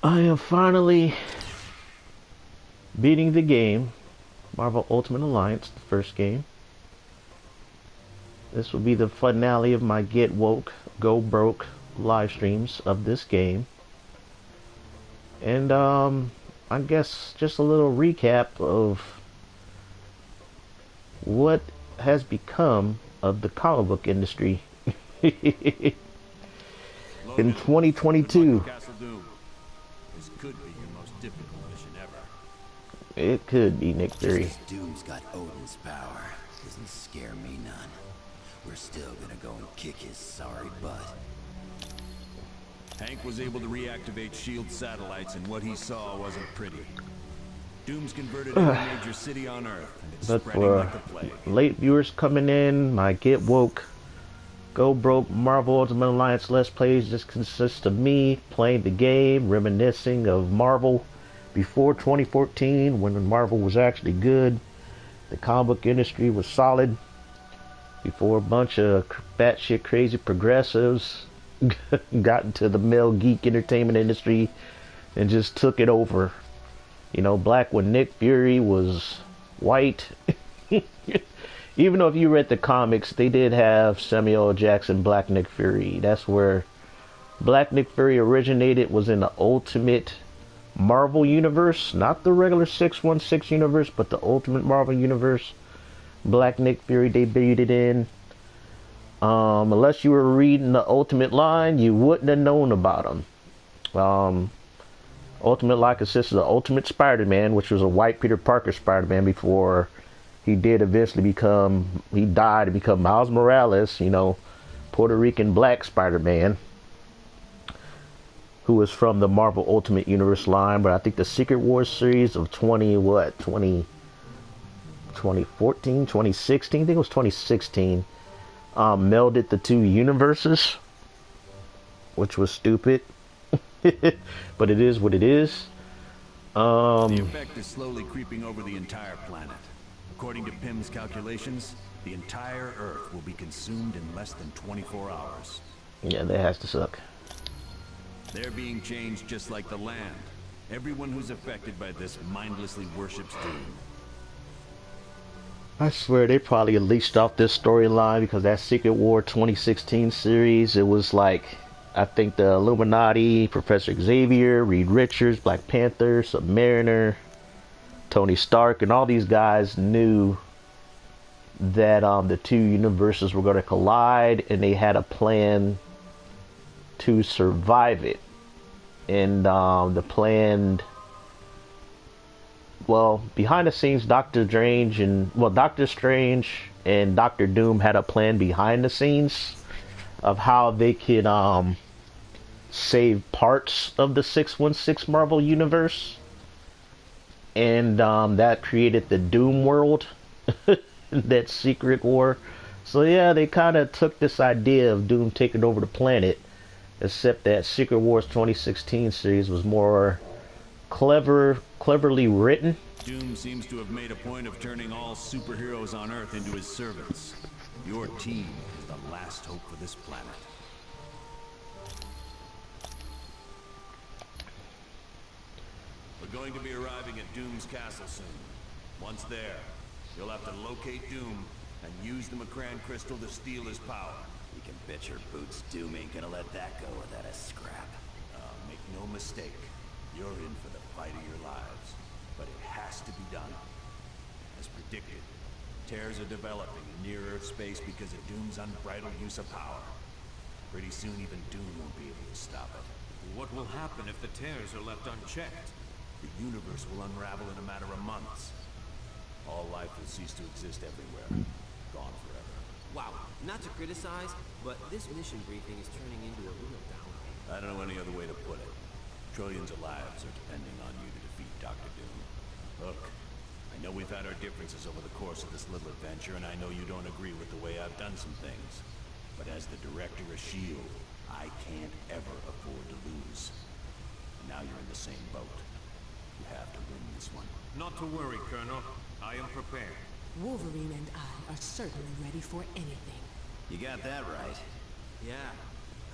I am finally beating the game, Marvel Ultimate Alliance, the first game. This will be the finale of my Get Woke, Go Broke live streams of this game. And I guess just a little recap of what has become of the comic book industry in 2022. This could be your most difficult mission ever. It could be Nick Fury. Just as Doom's got Odin's power doesn't scare me none. We're still gonna go and kick his sorry butt. Hank was able to reactivate S.H.I.E.L.D. satellites, and what he saw wasn't pretty. Doom's converted every major city on Earth, and it's But spreading like the plague. late viewers coming in, my Get Woke, Go Broke Marvel Ultimate Alliance Let's Plays just consists of me playing the game, reminiscing of Marvel before 2014 when Marvel was actually good. The comic book industry was solid before a bunch of batshit crazy progressives got into the male geek entertainment industry and just took it over. You know, black when Nick Fury was white. Even though if you read the comics, they did have Samuel L. Jackson, Black Nick Fury. That's where Black Nick Fury originated, was in the Ultimate Marvel Universe. Not the regular 616 universe, but the Ultimate Marvel Universe. Black Nick Fury debuted in. Unless you were reading the Ultimate line, you wouldn't have known about him. Ultimate line consists of the Ultimate Spider-Man, which was a white Peter Parker Spider-Man before he did eventually he died to become Miles Morales, you know, Puerto Rican black Spider-Man, who was from the Marvel Ultimate Universe line. But I think the Secret Wars series of 2014, 2016, I think it was 2016, melded the two universes, which was stupid. But it is what it is. The effect is slowly creeping over the entire planet. According to Pym's calculations, the entire Earth will be consumed in less than 24 hours. Yeah, that has to suck. They're being changed just like the land. Everyone who's affected by this mindlessly worships Doom. I swear they probably leased off this storyline because that Secret War 2016 series, it was like, I think the Illuminati, Professor Xavier, Reed Richards, Black Panther, Submariner, Tony Stark, and all these guys knew that the two universes were going to collide, and they had a plan to survive it. And the plan, well, behind the scenes, Doctor Strange and Doctor Doom had a plan behind the scenes of how they could save parts of the 616 Marvel universe. And that created the Doom world, that Secret War. So yeah, they kind of took this idea of Doom taking over the planet, except that Secret Wars 2016 series was more cleverly written. Doom seems to have made a point of turning all superheroes on Earth into his servants. Your team is the last hope for this planet. We're going to be arriving at Doom's castle soon. Once there, you'll have to locate Doom and use the Macran crystal to steal his power. You can bet your boots Doom ain't gonna let that go without a scrap. Make no mistake, you're in for the fight of your lives. But it has to be done. As predicted, tears are developing in near-Earth space because of Doom's unbridled use of power. Pretty soon even Doom won't be able to stop it. What will happen if the tears are left unchecked? The universe will unravel in a matter of months. All life will cease to exist everywhere. Gone forever. Wow, not to criticize, but this mission briefing is turning into a real downgrade. I don't know any other way to put it. Trillions of lives are depending on you to defeat Dr. Doom. Look, I know we've had our differences over the course of this little adventure, and I know you don't agree with the way I've done some things. But as the director of S.H.I.E.L.D., I can't ever afford to lose. And now you're in the same boat. You have to win this one. Not to worry, Colonel. I am prepared. Wolverine and I are certainly ready for anything. You got that right. Yeah,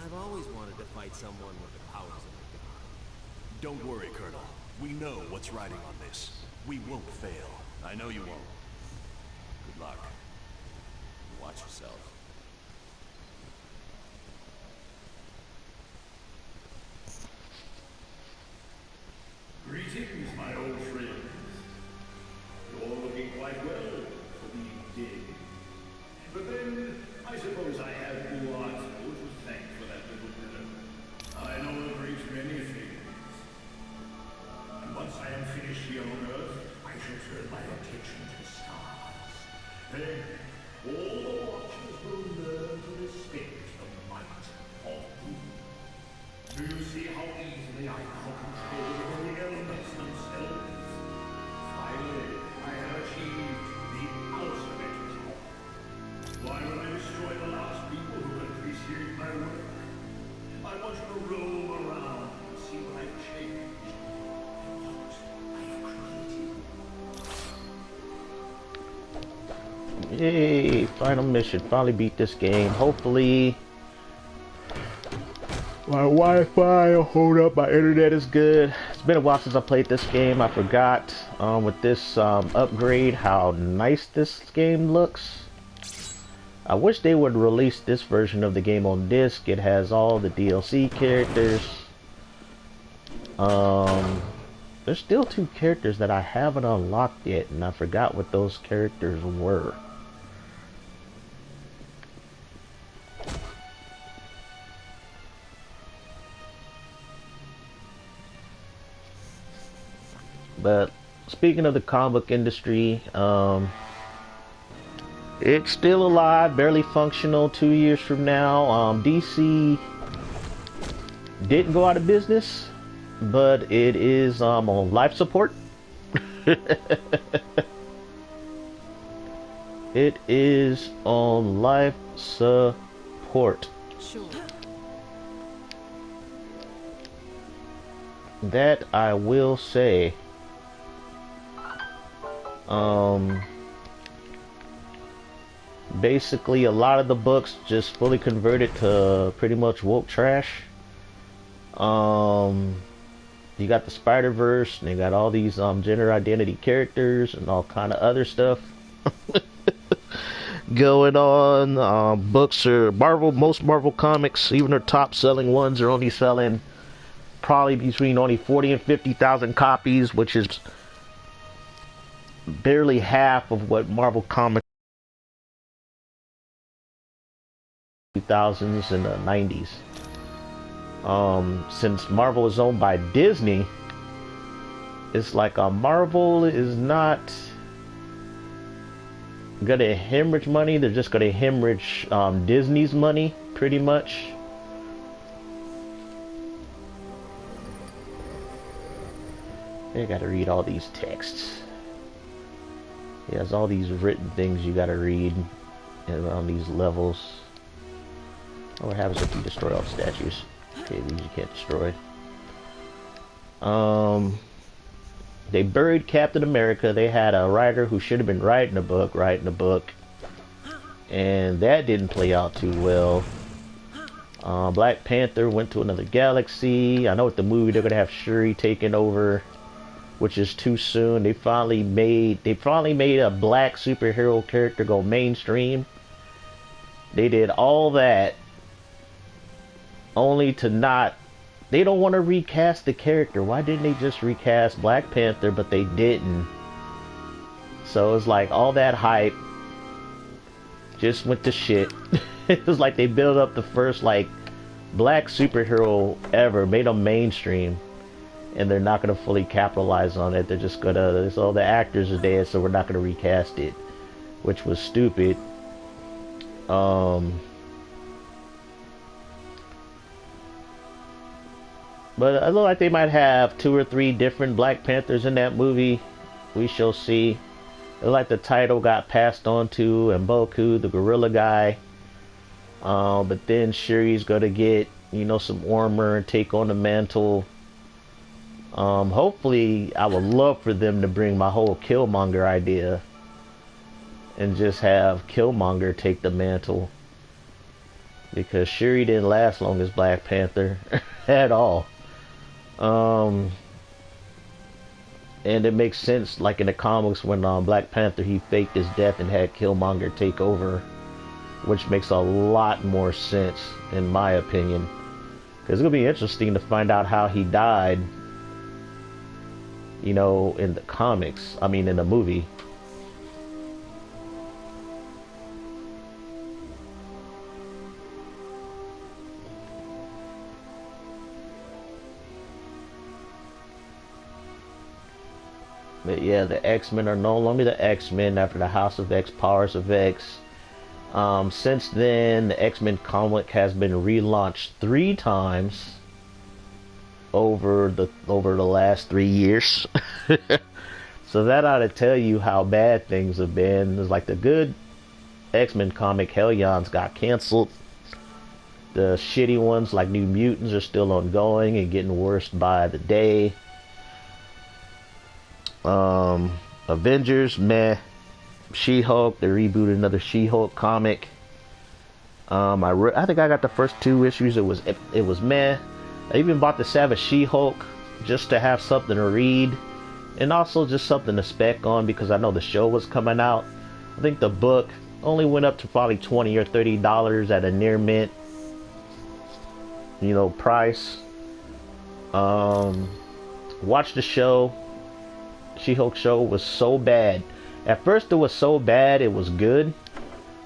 I've always wanted to fight someone with the powers of a god. Don't worry, Colonel. We know what's riding on this. We won't fail. I know you won't. Good luck. Watch yourself. Greetings, my old friends. You're looking quite well for being dead. But then, I suppose I have Uarzo to thank for that little fellow. I know a great many things. And once I am finished here on Earth, I shall turn my attention to the stars. Then, all the Watchers will learn to respect the might of Moon. Do you see how easily I now control over the elements themselves? Finally, I have achieved the ultimate power. Why would I destroy the last people who appreciate my work? I want you to roam around and see what I've changed and what I've created. Yay! Final mission. Finally beat this game. Hopefully my Wi-Fi will hold up. My internet is good. It's been a while since I played this game. I forgot with this upgrade how nice this game looks. I wish they would release this version of the game on disc. It has all the DLC characters. There's still 2 characters that I haven't unlocked yet, and I forgot what those characters were. But speaking of the comic book industry, it's still alive, barely functional 2 years from now. DC didn't go out of business, but it is on life support. It is on life support. Sure. That I will say. Basically a lot of the books just fully converted to pretty much woke trash. You got the Spider-Verse, and they got all these gender identity characters and all kind of other stuff going on. Books are most Marvel comics, even their top selling ones, are only selling probably between only 40 and 50,000 copies, which is barely half of what Marvel Comics 2000s and the 90s. Since Marvel is owned by Disney, it's like Marvel is not gonna hemorrhage money. They're just gonna hemorrhage Disney's money, pretty much. I gotta read all these texts. He has all these written things you gotta read on these levels. What happens if you destroy all the statues? Okay, these you can't destroy. They buried Captain America. They had a writer who should have been writing a book, and that didn't play out too well. Black Panther went to another galaxy. I know with the movie they're gonna have Shuri taking over, which is too soon. They finally made a black superhero character go mainstream. They did all that only to not. They don't want to recast the character. Why didn't they just recast Black Panther? But they didn't. So it's like all that hype just went to shit. It was like they built up the first like black superhero ever, made them mainstream, and they're not gonna fully capitalize on it. They're just gonna, so the actors are dead, so we're not gonna recast it, which was stupid. But it looks like they might have 2 or 3 different Black Panthers in that movie. We shall see. It looks like the title got passed on to Mbaku, the gorilla guy. But then Shuri's gonna get, you know, some armor and take on the mantle. Hopefully, I would love for them to bring my whole Killmonger idea and just have Killmonger take the mantle, because Shuri didn't last long as Black Panther at all. Um, and it makes sense, like in the comics, when Black Panther, he faked his death and had Killmonger take over, which makes a lot more sense, in my opinion. Because it'll be interesting to find out how he died, you know, in the comics. I mean, in the movie. But yeah, the X-Men are no longer the X-Men after the House of X, Powers of X. Since then, the X-Men comic has been relaunched 3 times over the last 3 years. So that ought to tell you how bad things have been. It's like the good X-Men comic, Hellions, got canceled. The shitty ones like New Mutants are still ongoing and getting worse by the day. Avengers, meh. She-Hulk, they rebooted another She-Hulk comic. I think I got the first 2 issues. It was meh. I even bought the Savage She-Hulk just to have something to read, and also just something to spec on because I know the show was coming out. I think the book only went up to probably $20 or $30 at a near mint, you know, price. Watch the show. She-Hulk show was so bad. At first it was so bad it was good,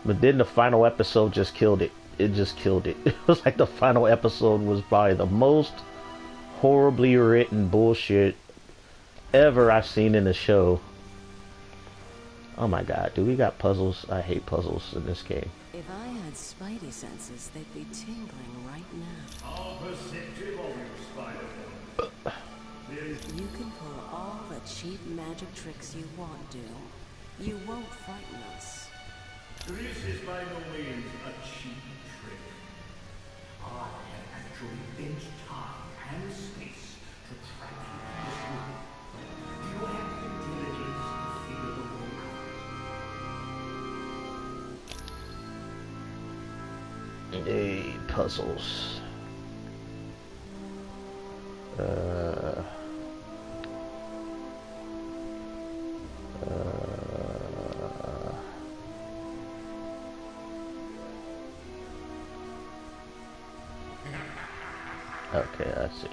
but then the final episode just killed it. It just killed it. It was like the final episode was probably the most horribly written bullshit ever I've seen in a show. Oh my god, dude, we got puzzles. I hate puzzles in this game. If I had spidey senses, they'd be tingling right now. All perceptive of your Spider-Man. You can pull all the cheap magic tricks you want to. You won't frighten us. This is by no means a cheap trick. I have actually bent time and space to track you to this room. You have the intelligence to figure the world out. Hey, puzzles. Okay, I see.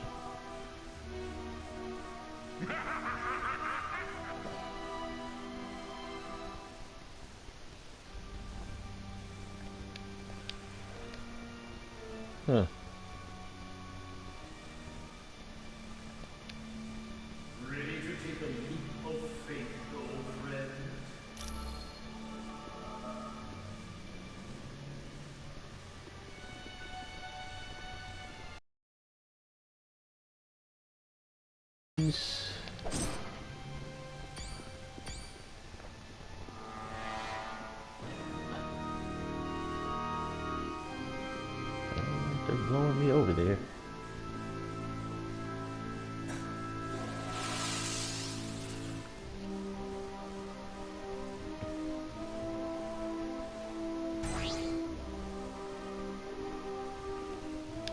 Huh. Ready to take a leap of faith, old friend? They're blowing me over there.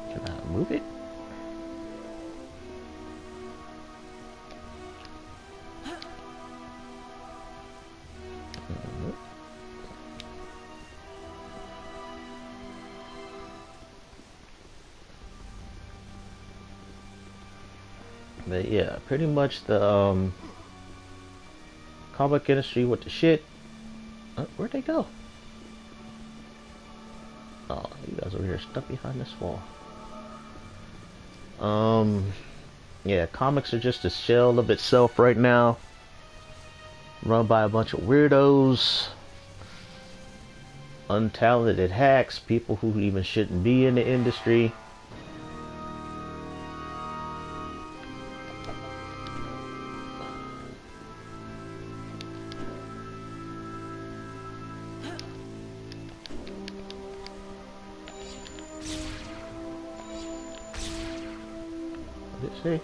Can I move it? But yeah, pretty much the comic industry with the shit. Where'd they go? Oh, you guys over here stuck behind this wall. Yeah, comics are just a shell of itself right now. Run by a bunch of weirdos, untalented hacks, people who even shouldn't be in the industry. Say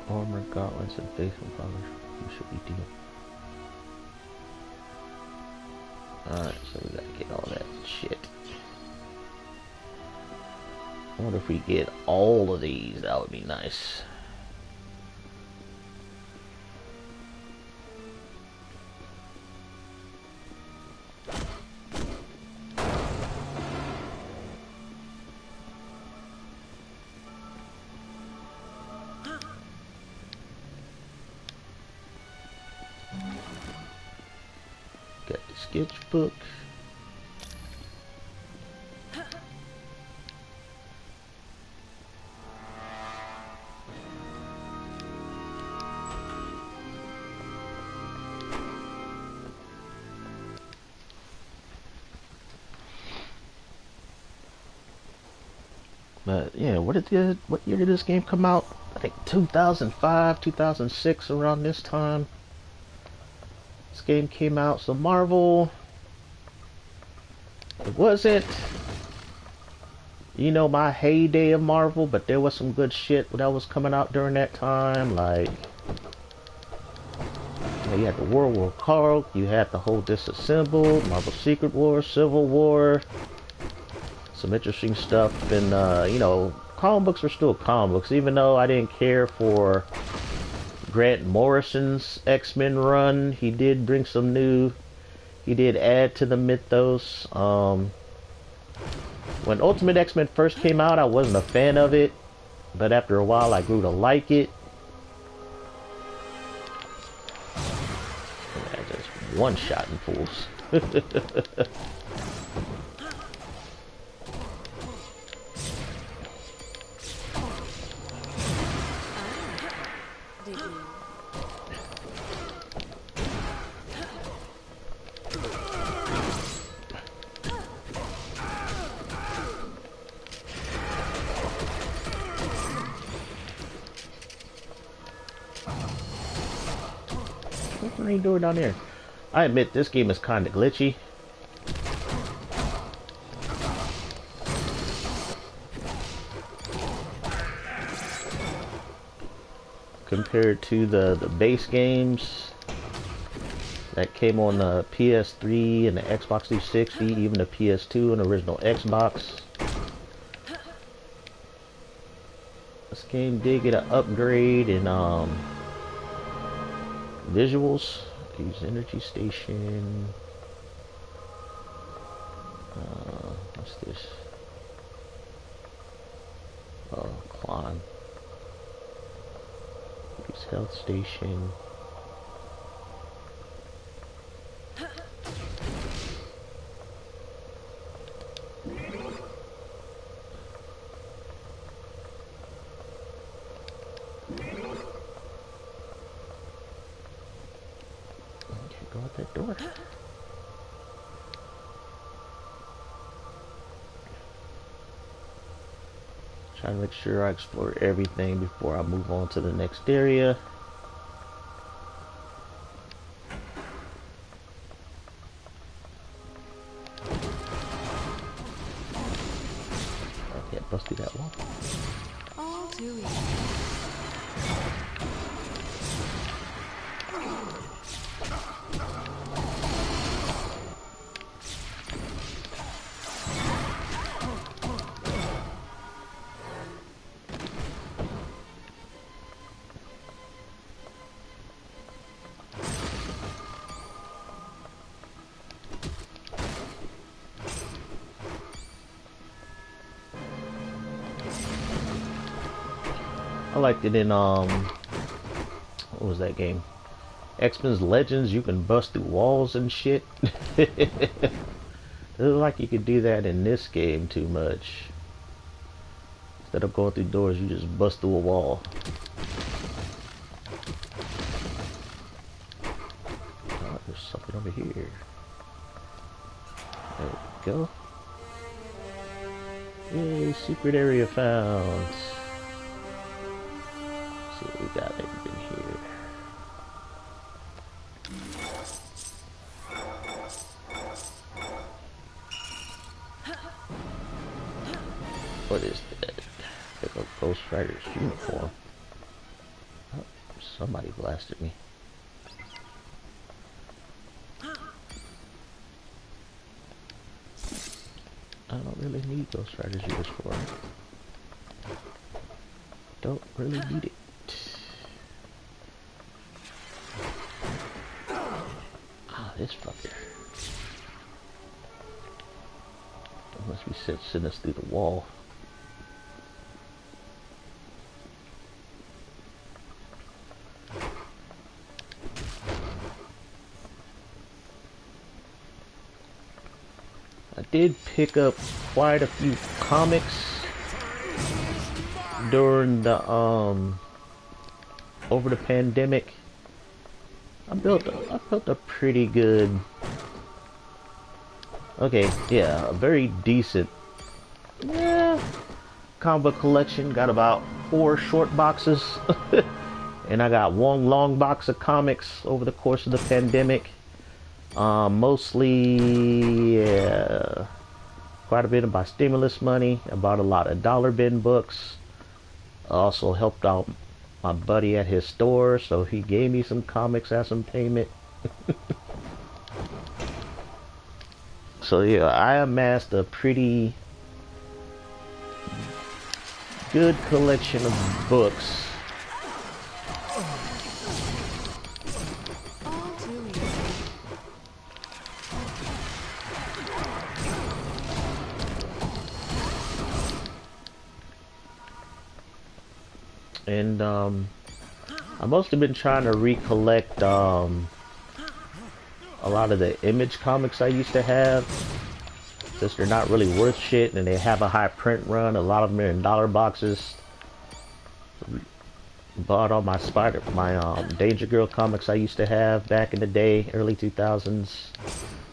armor, gauntlets, and facial colors. You should be deal. Alright, so we gotta get all that shit. I wonder if we get all of these. That would be nice. Got the sketchbook. But yeah, what year did this game come out? I think 2005, 2006, around this time. This game came out. So Marvel, it wasn't, you know, my heyday of Marvel, but there was some good shit that was coming out during that time. Like, you know, you had the World War Hulk, you had the whole Disassembled, Marvel Secret War, Civil War. Some interesting stuff, and you know, comic books were still comic books, even though I didn't care for Grant Morrison's X-Men run. He did bring some new, he did add to the mythos. When Ultimate X-Men first came out, I wasn't a fan of it, but after a while I grew to like it. Yeah, just one-shotting fools. What are you doing down here? I admit this game is kind of glitchy. Compared to the base games that came on the PS3 and the Xbox 360, even the PS2 and original Xbox. This game did get an upgrade in visuals. Use energy station. What's this? Oh, climb. Use health station. Go out that door. Try to make sure I explore everything before I move on to the next area. I can't bust through that wall. All too easy. I liked it in what was that game? X-Men's Legends. You can bust through walls and shit. It doesn't like you could do that in this game too much. Instead of going through doors, you just bust through a wall. Oh, there's something over here. There we go. Yay, secret area found. Let's see what we got in here. What is that? Pick up Ghost Rider's uniform. Oh, somebody blasted me. I don't really need Ghost Rider's uniform. don't really need it. Ah, this fucker. Must be sending us through the wall. I did pick up quite a few comics during the over the pandemic. I built a pretty good, okay, yeah, a very decent, yeah, comic book collection. Got about 4 short boxes and I got 1 long box of comics over the course of the pandemic. Mostly, yeah, quite a bit of my stimulus money. I bought a lot of dollar bin books. I also helped out my buddy at his store, so he gave me some comics as some payment. So yeah, I amassed a pretty good collection of books. And I mostly been trying to recollect a lot of the Image comics I used to have, since they're not really worth shit and they have a high print run. A lot of them are in dollar boxes. Bought all my Danger Girl comics I used to have back in the day, early 2000s.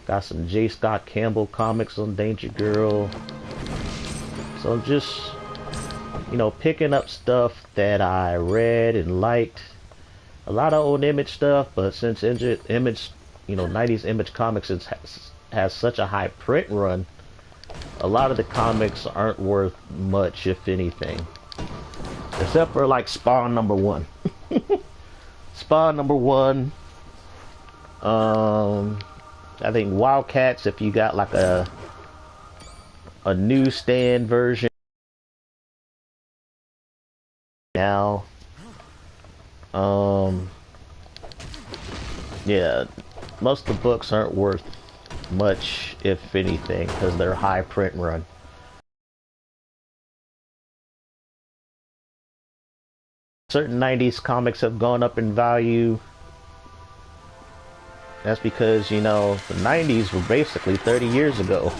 Got some J. Scott Campbell comics on Danger Girl. So I'm just, you know, picking up stuff that I read and liked. A lot of old Image stuff, but since Image, you know, 90s Image comics has such a high print run, a lot of the comics aren't worth much, if anything. Except for like Spawn #1. Spawn #1. I think Wildcats, if you got like a newsstand version now. Yeah, most of the books aren't worth much, if anything, because they're high print run. Certain 90s comics have gone up in value. That's because, you know, the 90s were basically 30 years ago.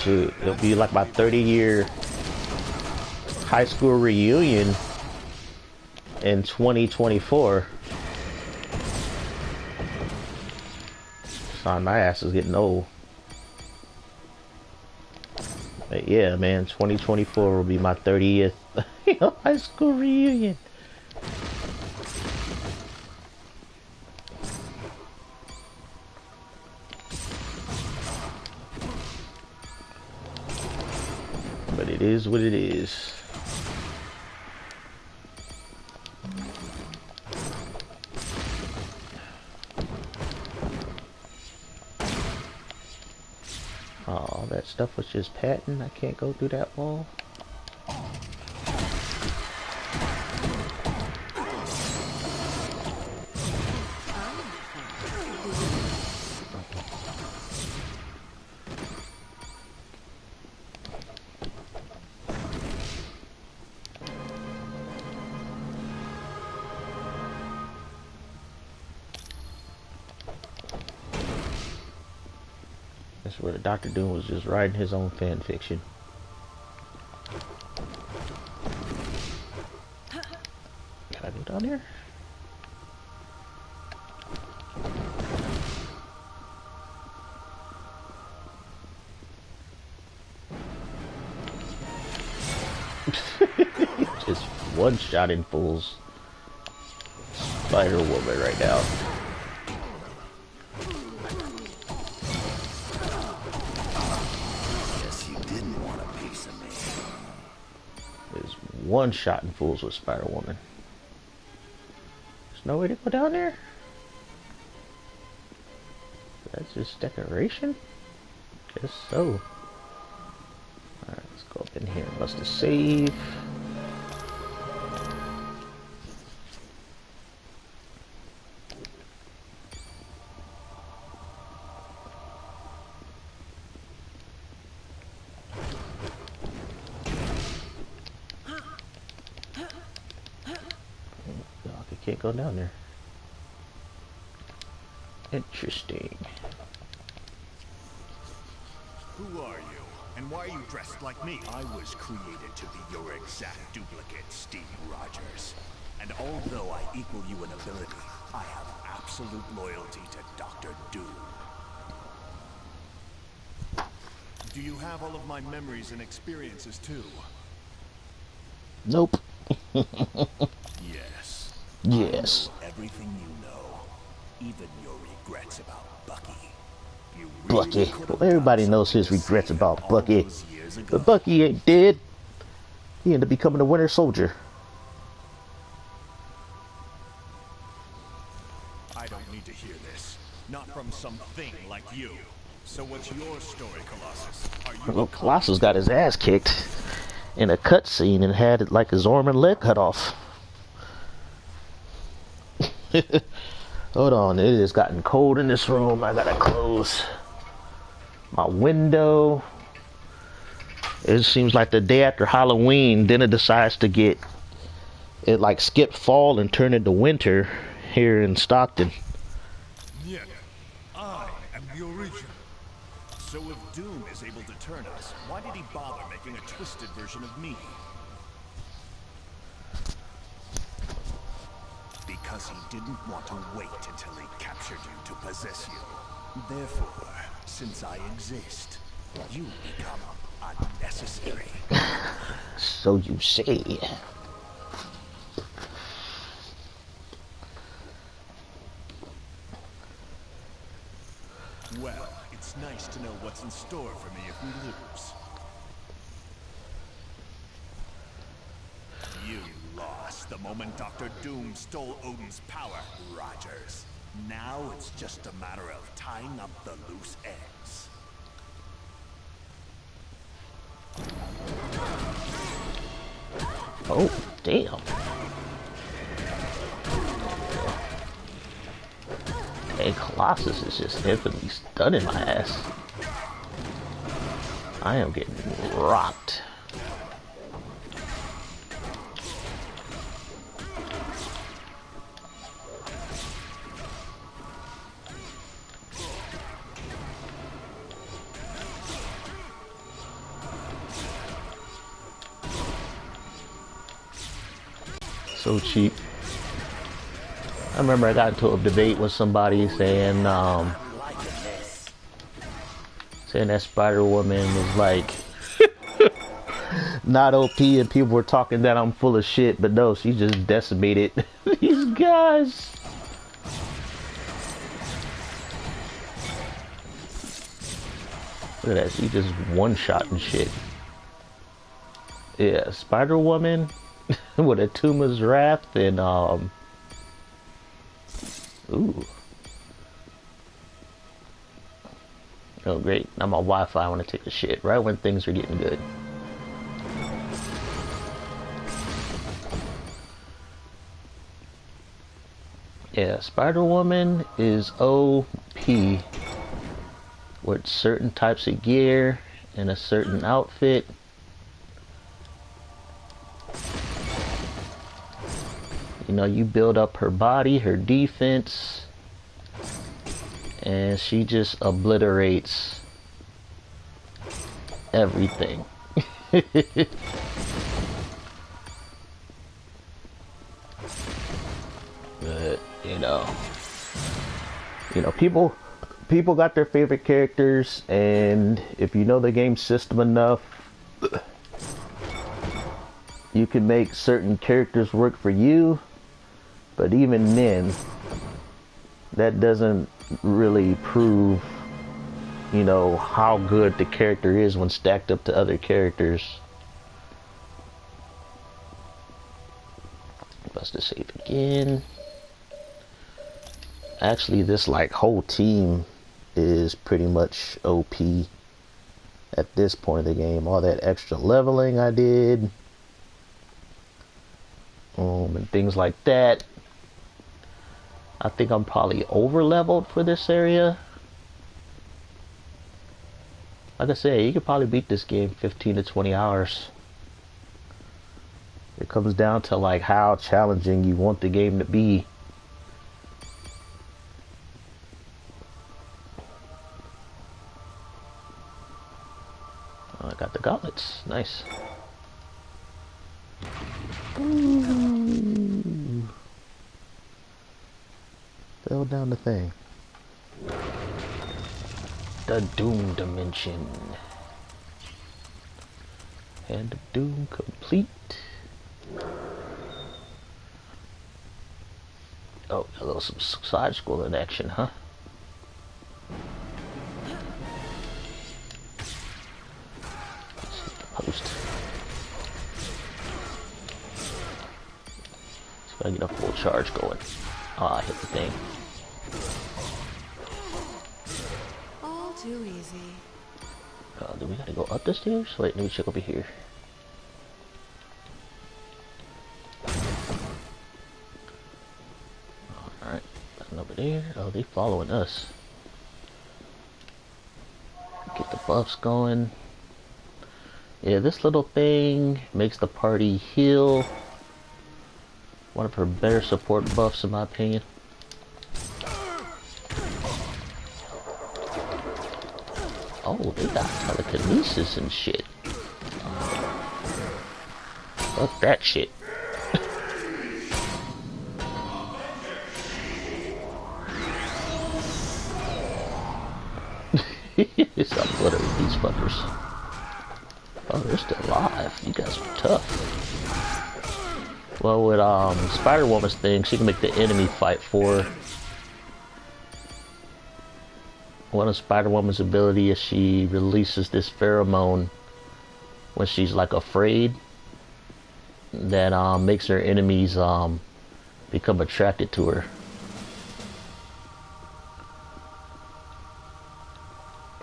Shoot, it'll be like my 30-year high school reunion in 2024. Son, my ass is getting old. But yeah, man, 2024 will be my 30th high school reunion. But it is what it is. Oh, that stuff was just patent. I can't go through that wall. That's where Dr. Doom was just writing his own fan fiction. Can I go down here? Just one-shotting fools. Spider-Woman right now. One-shotting fools with Spider-Woman. There's no way to go down there? That's just decoration? Guess so. Let's go up in here. Must have save. I can't go down there. Interesting. Who are you? And why are you dressed like me? I was created to be your exact duplicate, Steve Rogers. And although I equal you in ability, I have absolute loyalty to Dr. Doom. Do you have all of my memories and experiences too? Nope. Yes. Yes. I know everything you know, even your regrets about Bucky. You really Bucky. could have Well, everybody done knows his something to regrets save about him all Bucky. those years ago. But Bucky ain't dead. He ended up becoming a Winter Soldier. I don't need to hear this. Not from some thing like you. So what's your story, Colossus? Are you Well, Colossus got his ass kicked in a cutscene and had like his arm and leg cut off. Hold on, it has gotten cold in this room. I gotta close my window. It seems like the day after Halloween, then it decides to get it like skip fall and turn into winter here in Stockton. Yet, I am the original. So if Doom is able to turn us, why did he bother making a twisted version of me? Because he didn't want to wait until he captured you to possess you. Therefore, since I exist, you become unnecessary. So you say. Well, it's nice to know what's in store for me if we lose. You lost the moment Dr. Doom stole Odin's power, Rogers. Now it's just a matter of tying up the loose ends. Oh, damn. Hey, Colossus is just infinitely stunning my ass. I am getting rocked. So cheap. I remember I got into a debate with somebody saying that Spider-Woman was like not OP, and people were talking that I'm full of shit, but no, she just decimated these guys. Look at that, she just one-shot and shit. Yeah, Spider-Woman with a Tuma's Wrath and ooh. Oh great, now my Wi-Fi, I want to take a shit right when things are getting good. Yeah, Spider-Woman is OP with certain types of gear and a certain outfit. You know, you build up her body, her defense, and she just obliterates everything. But, you know, people got their favorite characters, and if you know the game system enough, you can make certain characters work for you. But even then, that doesn't really prove, you know, how good the character is when stacked up to other characters. Bust to save again. Actually, this like whole team is pretty much OP at this point of the game. All that extra leveling I did. And things like that. I think I'm probably over leveled for this area. Like I said, you could probably beat this game 15 to 20 hours. It comes down to like how challenging you want the game to be. Oh, I got the gauntlets. Nice. Ooh. Fell down the thing. The Doom Dimension. And the Doom complete. Oh, a little some side-scrolling action, huh? Let's hit the post. See if I get a full charge going. Ah, I hit the thing. All too easy. Do we gotta go up the stairs? Wait, let me check over here. Alright, nothing over there. Oh, they following us. Get the buffs going. Yeah, this little thing makes the party heal. One of her better support buffs, in my opinion. Oh, they got telekinesis and shit. Fuck that shit. Stop glittering these fuckers. Oh, they're still alive. You guys are tough. Well, with Spider-Woman's thing, she can make the enemy fight for her. One of Spider-Woman's ability is she releases this pheromone when she's like afraid that makes her enemies become attracted to her.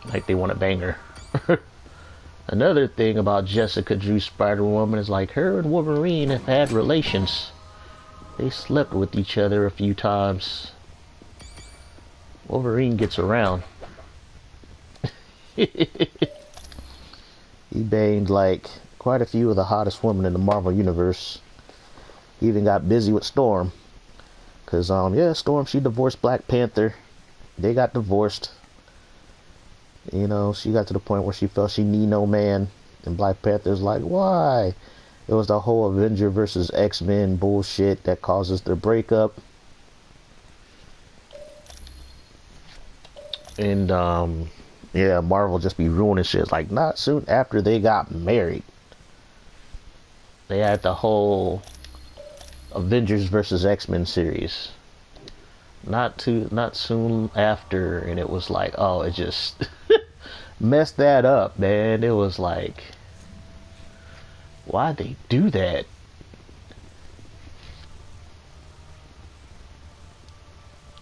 Like they want to bang her. Another thing about Jessica Drew Spider-Woman is like her and Wolverine have had relations. They slept with each other a few times. Wolverine gets around. He banged like quite a few of the hottest women in the Marvel Universe. He even got busy with Storm. Cause yeah, Storm, she divorced Black Panther. They got divorced. You know, she got to the point where she felt she need no man. And Black Panther's like, why? It was the whole Avenger versus X-Men bullshit that causes their breakup. And yeah, Marvel just be ruining shit. Like, not soon after they got married. They had the whole Avengers versus X-Men series. Not soon after, and it was like, oh, it just messed that up, man. It was like, why'd they do that?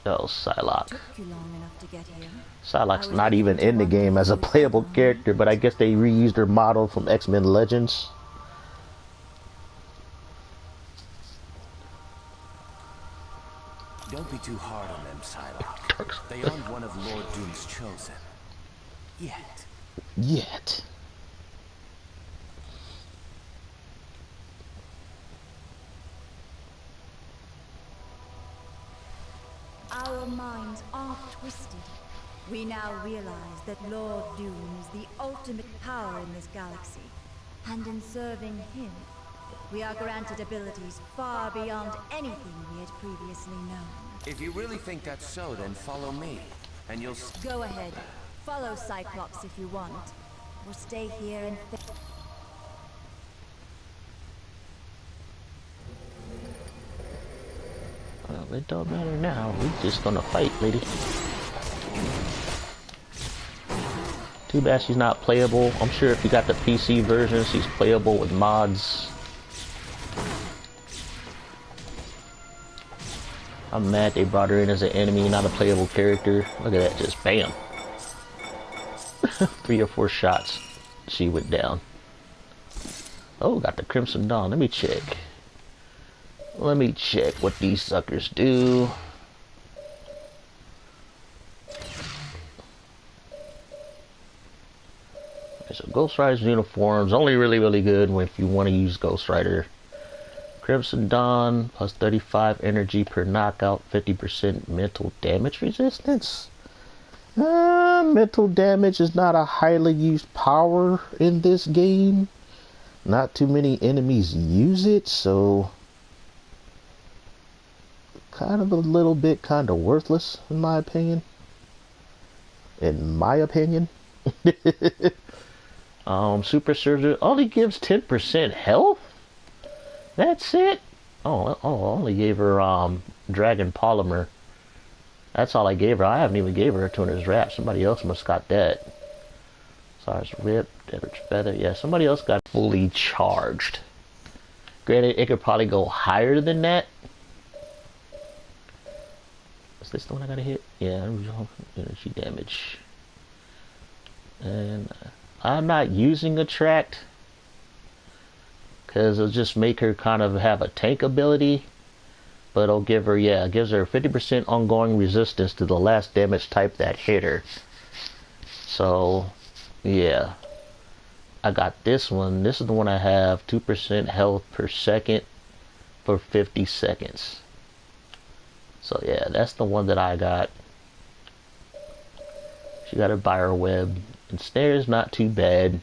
Oh, Psylocke. Took you long enough to get here. Psylocke's not even in the game as a playable character, but I guess they reused her model from X-Men Legends. Don't be too hard on them, Psylocke. They aren't one of Lord Doom's chosen. Yet. Our minds aren't twisted. We now realize that Lord Doom is the ultimate power in this galaxy. And in serving him, we are granted abilities far beyond anything we had previously known. If you really think that's so, then follow me, and you'll Go ahead. Follow Cyclops if you want. Or stay here and Well, it don't matter now. We just gonna fight, lady. Too bad she's not playable. I'm sure if you got the PC version, she's playable with mods. I'm mad they brought her in as an enemy, not a playable character. Look at that, just bam. 3 or 4 shots. she went down. Oh, got the Crimson Dawn. Let me check. Let me check what these suckers do. So Ghost Rider's uniforms only really good if you want to use Ghost Rider. Crimson Dawn plus 35 energy per knockout, 50% mental damage resistance. Mental damage is not a highly used power in this game. Not too many enemies use it, so kind of a little bit kind of worthless in my opinion. Super Surgeon only gives 10% health? That's it? Oh, I only gave her Dragon Polymer. That's all I gave her. I haven't even gave her a Tuner's Wrap. Somebody else must got that. Sar's Rip, Devil's Feather. Yeah, somebody else got fully charged. Granted, it could probably go higher than that. Is this the one I gotta hit? Yeah, energy damage. And I'm not using Attract because it'll just make her kind of have a tank ability. But it'll give her, yeah, it gives her 50% ongoing resistance to the last damage type that hit her. So, yeah. I got this one. This is the one I have. 2% health per second for 50 seconds. So, yeah, that's the one that I got. She got her Fire Web. And Snare's not too bad.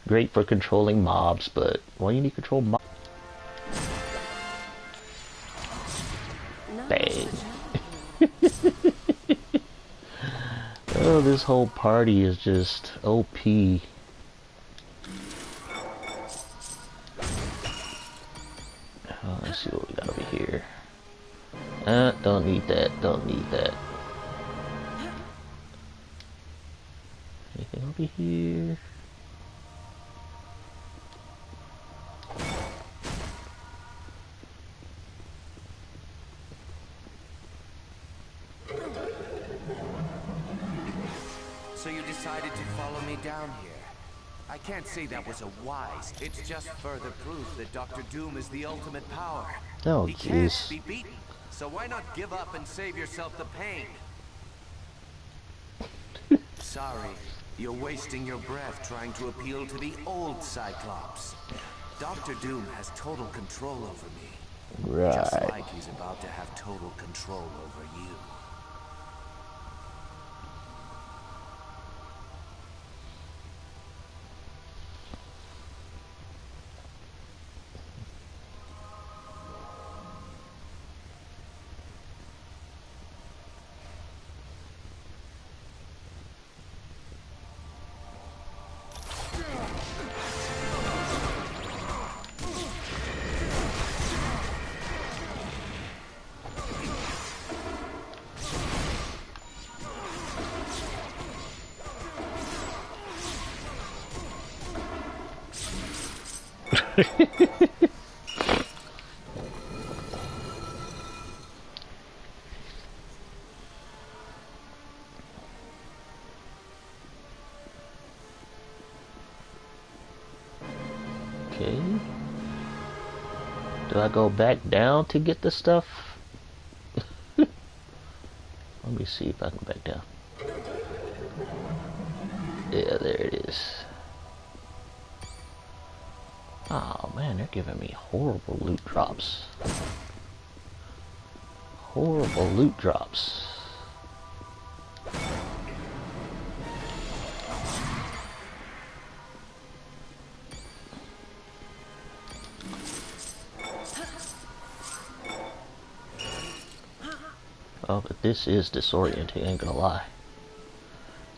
Great for controlling mobs, but why you need to control mobs? Bang. Oh, this whole party is just OP. Let's see what we got over here. Don't need that. Don't need that. Anything over here? So you decided to follow me down here. I can't say that was a wise. It's just further proof that Dr. Doom is the ultimate power. Oh, he can't jeez. be beaten. So why not give up and save yourself the pain? Sorry, you're wasting your breath trying to appeal to the old Cyclops. Dr. Doom has total control over me. Right. Just like he's about to have total control over you. Okay. Do I go back down to get the stuff? Let me see if I can back down. Yeah, there it is. Oh man, they're giving me horrible loot drops. Horrible loot drops. Oh, but this is disorienting, ain't gonna lie.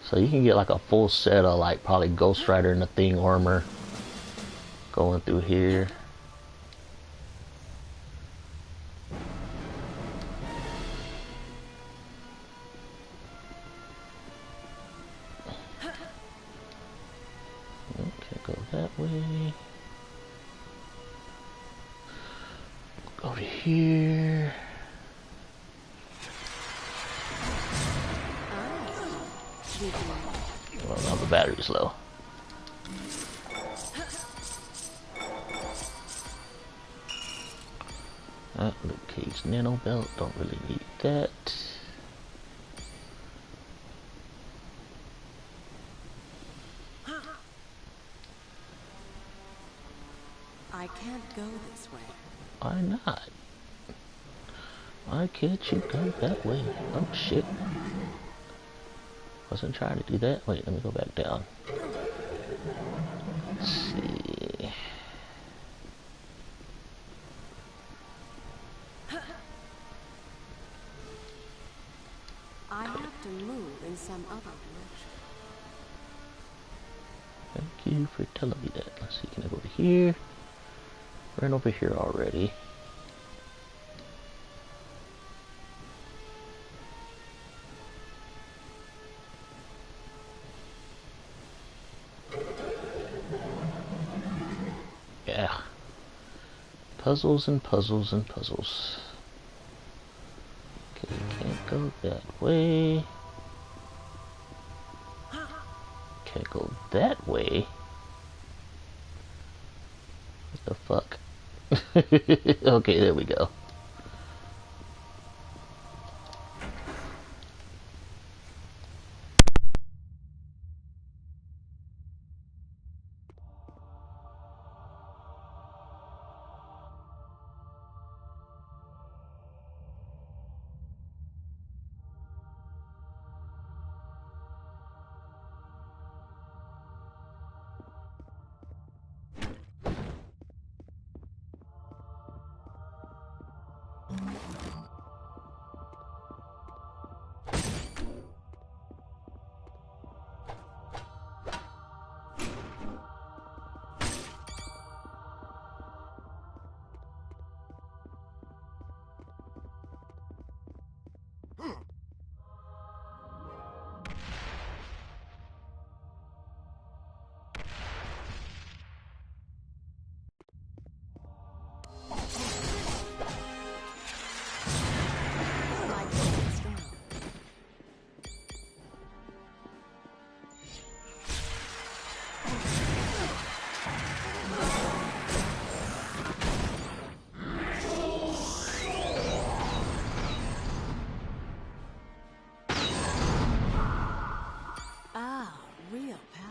So you can get like a full set of like probably Ghost Rider and the Thing armor going through here. Okay, go that way. Go over here. Well, now the battery's low. Luke Cage nano belt, don't really need that. I can't go this way. Why not? Why can't you go that way? Oh shit. Wasn't trying to do that. Wait, let me go back down. Let's see. I have to move in some other direction. Thank you for telling me that. Let's see, can I go over here? Ran over here already. Yeah. Puzzles and puzzles and puzzles. Okay, can't go that way. Can't go that way. What the fuck? Okay, there we go. Real power.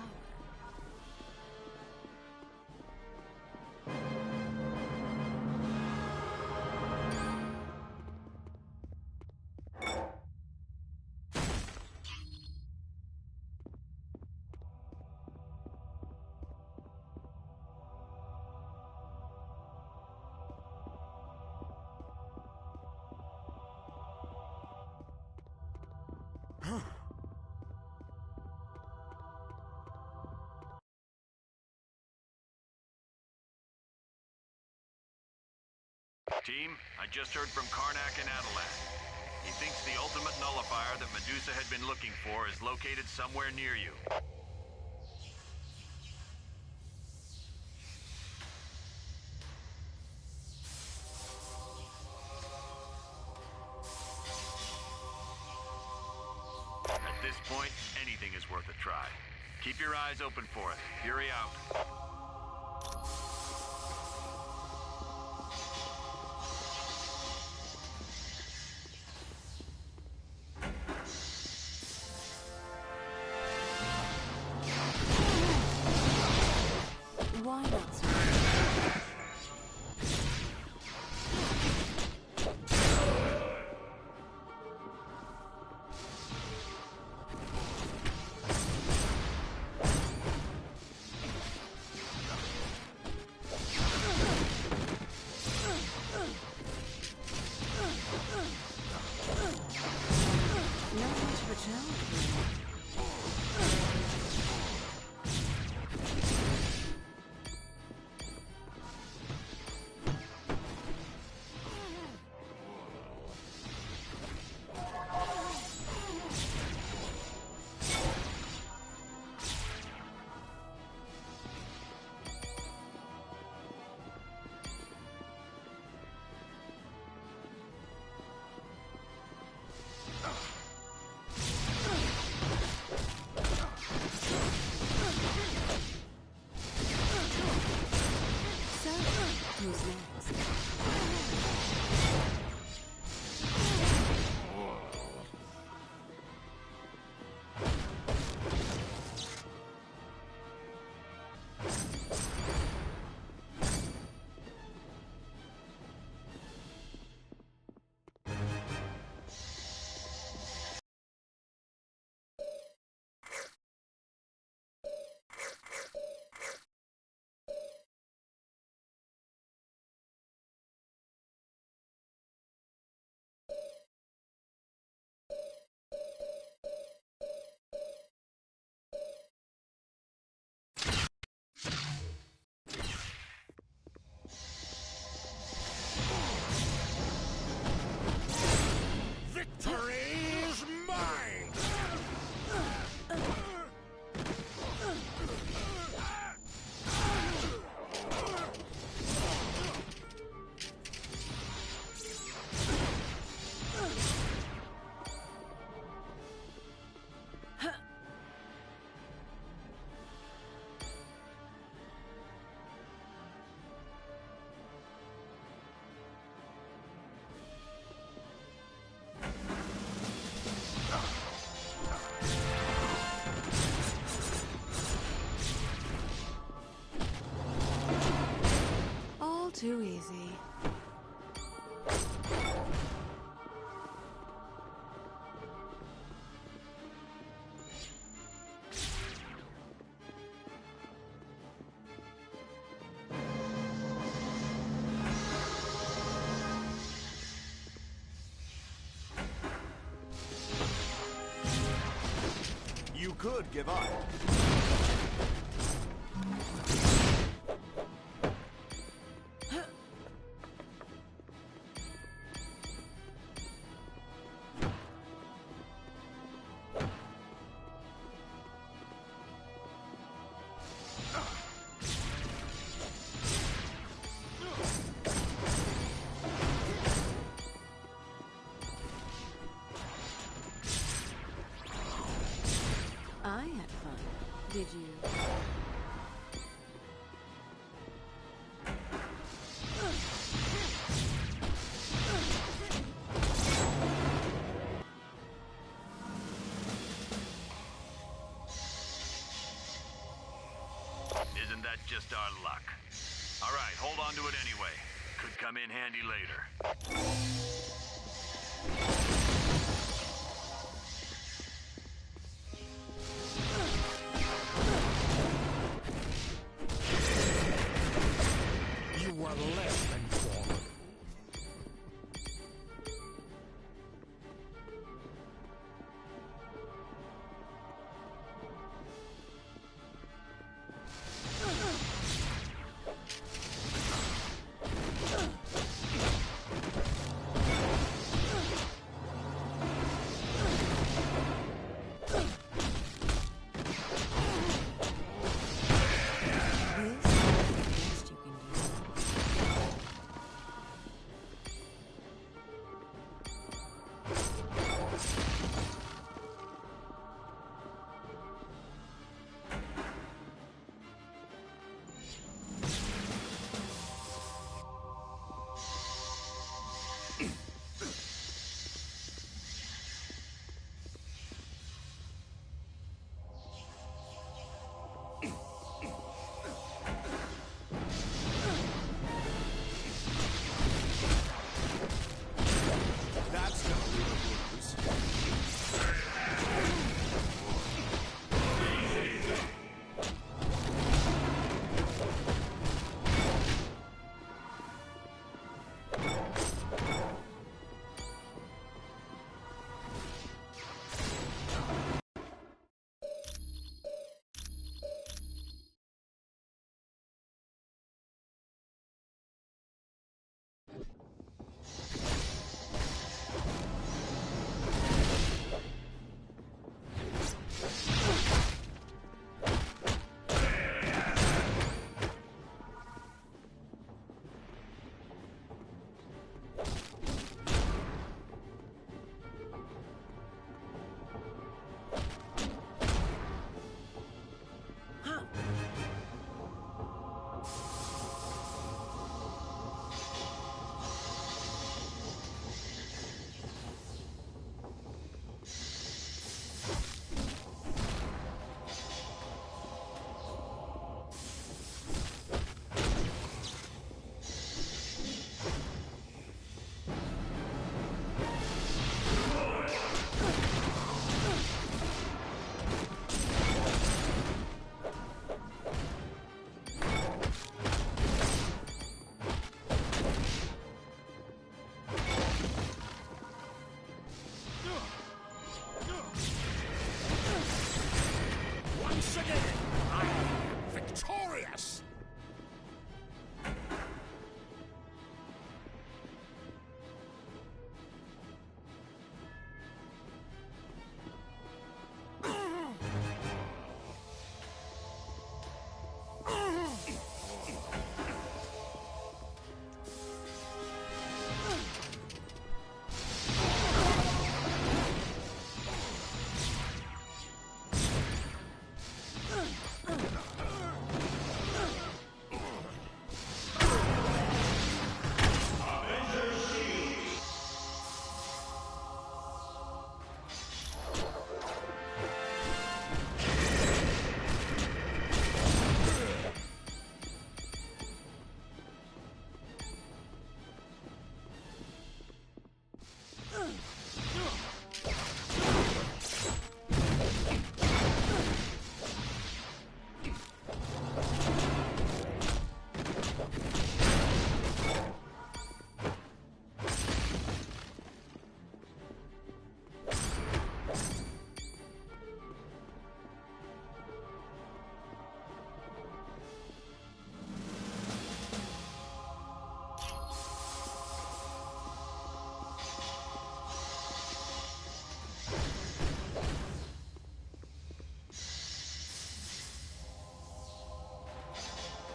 Team, I just heard from Karnak and Adelan. He thinks the ultimate nullifier that Medusa had been looking for is located somewhere near you. At this point, anything is worth a try. Keep your eyes open for it. Fury out. Why not, sir? could give up. I had fun. Did you? Isn't that just our luck? All right, hold on to it anyway. Could come in handy later. You are less than formidable.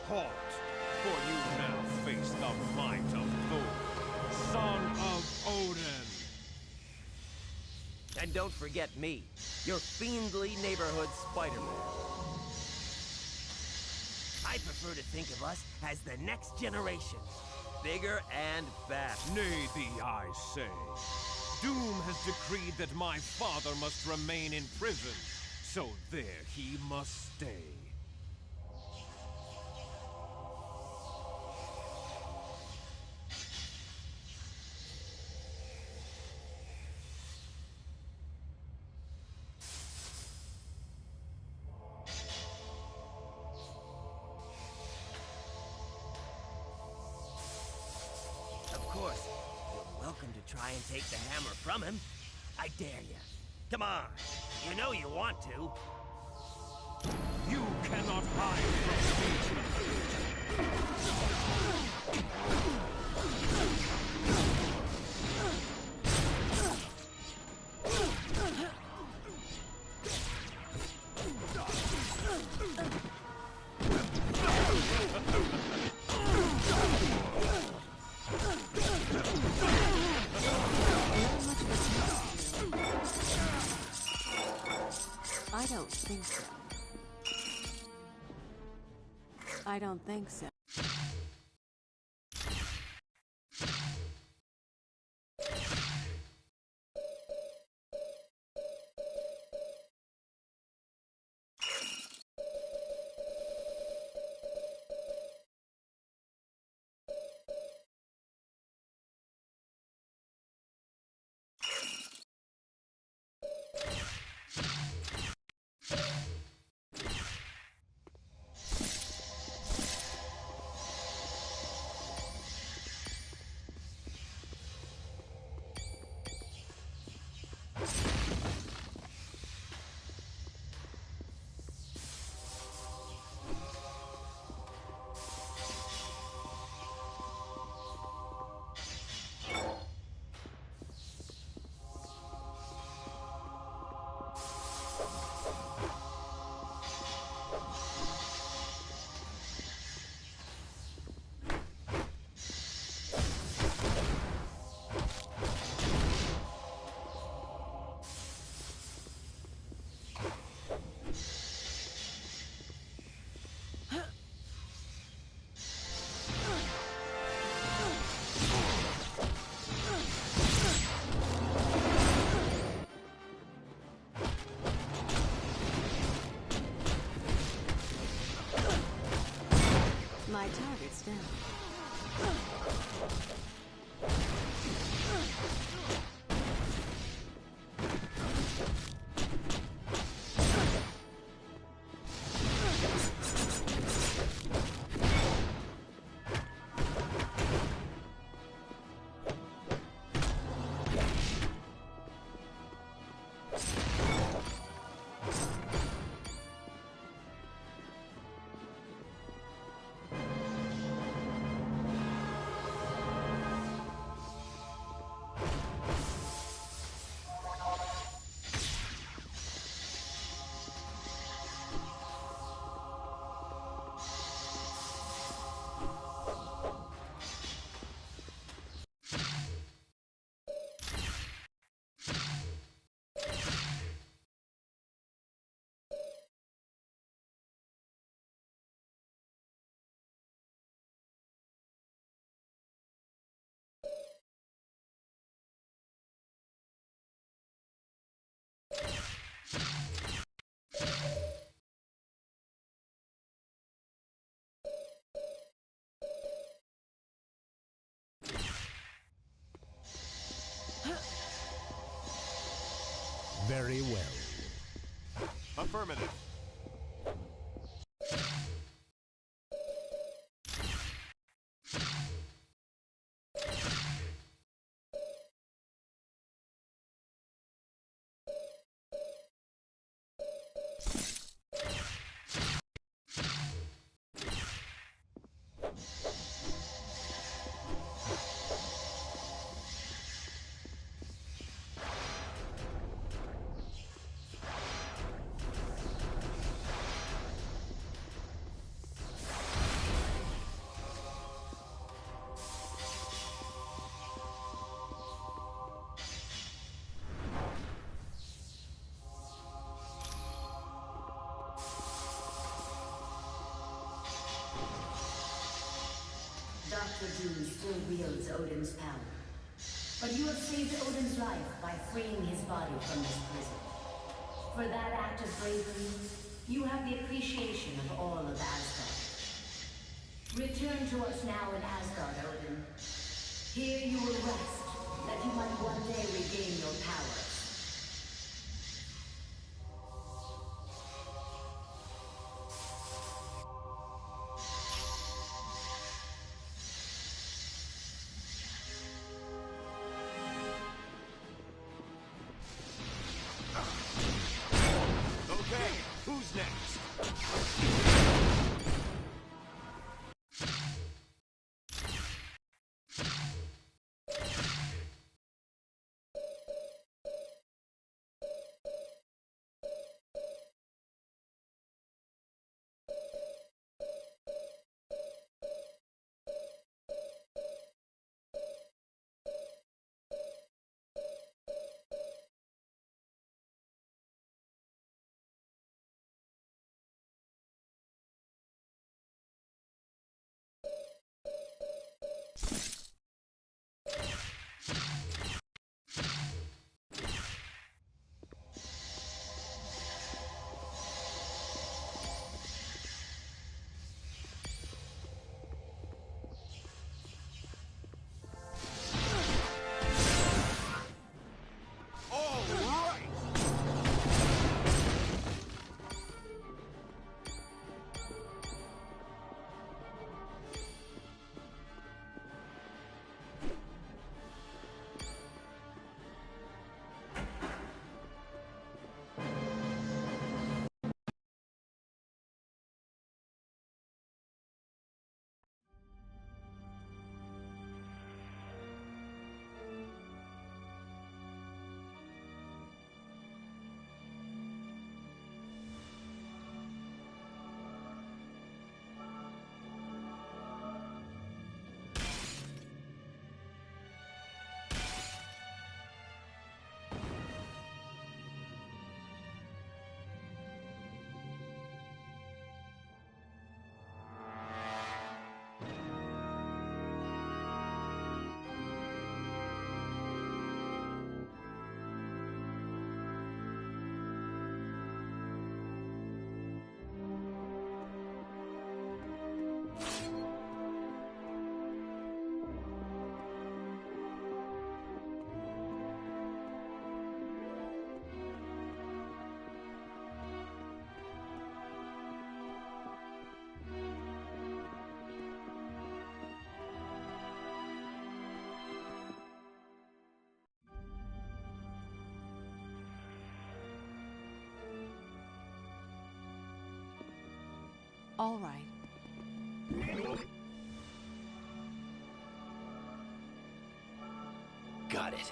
Halt! For you now face the might of Thor, son of Odin! And don't forget me, your fiendly neighborhood Spider-Man. I prefer to think of us as the next generation. Bigger and fast. Nay, thee, I say. Doom has decreed that my father must remain in prison, so there he must stay. Of course, you're welcome to try and take the hammer from him. I dare you. Come on, you know you want to. You cannot hide from I don't think so. I don't think so. My target's down. Very well. Affirmative. Dr. Doom still wields Odin's power. But you have saved Odin's life by freeing his body from this prison. For that act of bravery, you have the appreciation of all of Asgard. Return to us now in Asgard, Odin. Here you will rest, that you might one day regain your powers. Okay, who's next? All right. Got it.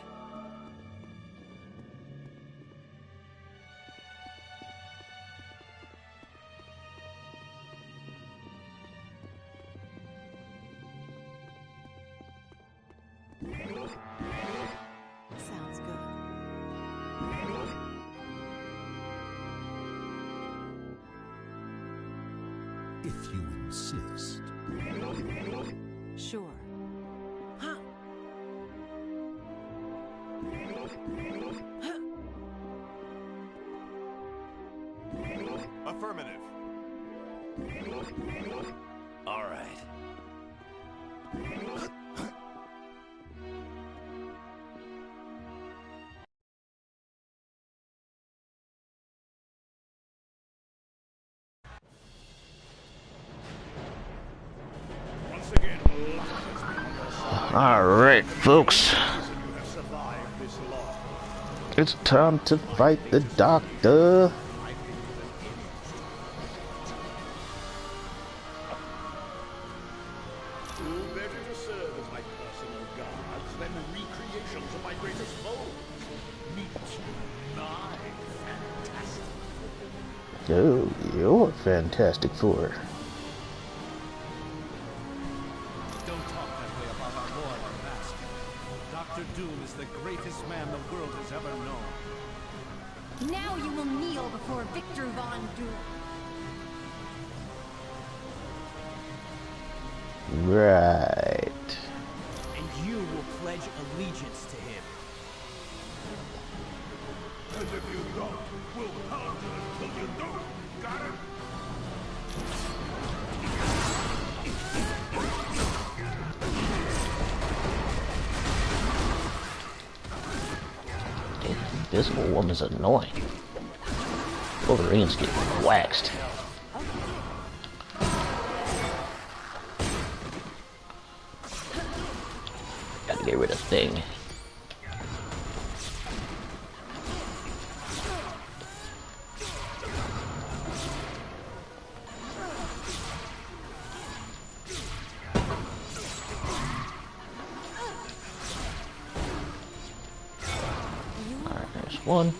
Sounds good. If you insist. Sure. Affirmative. All right. Once again, All right, folks. you have survived this long. It's time to fight the Doctor. Who better to serve as my personal guards than the recreations of my greatest foe? Meet my fantastic. Oh, you're Fantastic Four. Don't talk that way about our Lord and Master. Dr. Doom is the greatest man the world has ever known. Now you will kneel before Victor Von Doom. Right. pledge allegiance to him. And if you don't, we'll pound it until you do. Got it? Invisible Woman's annoying. Wolverine's getting waxed. Gotta get rid of Thing. Alright, there's one.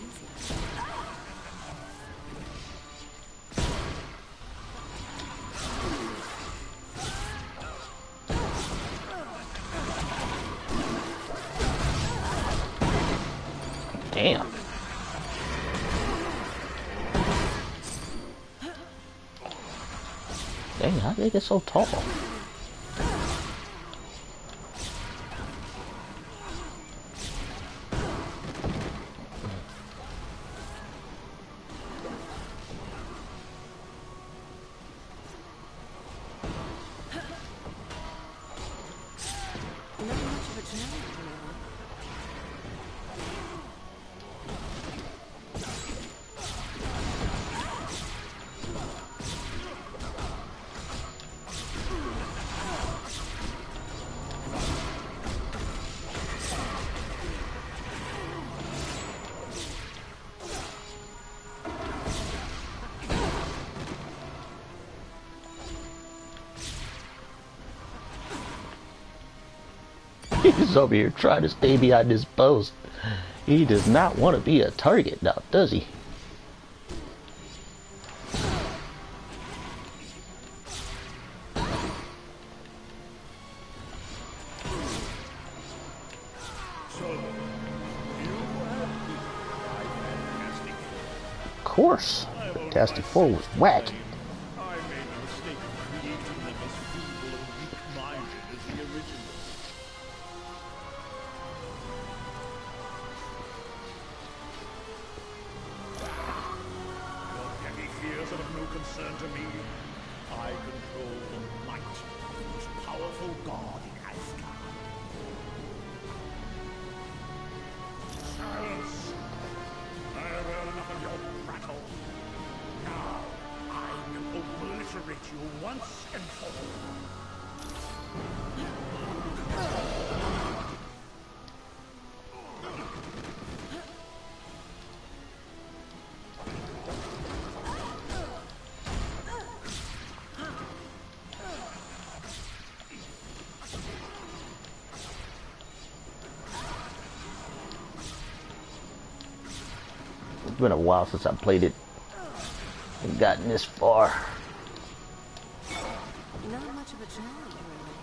Damn. Dang, how did they get so tall? Not much of a challenge, really. He's over here trying to stay behind this post. He does not want to be a target now, does he? Of course. Fantastic Four was whack. I made the mistake of creating them as feeble and weak-minded as the originals. Your petty fears are of no concern to me. I control the might of the most powerful god in Asgard. Silence! I have heard enough of your prattle. Now, I will obliterate you once and for all. It's been a while since I played it and gotten this far. Not much of a challenge, really.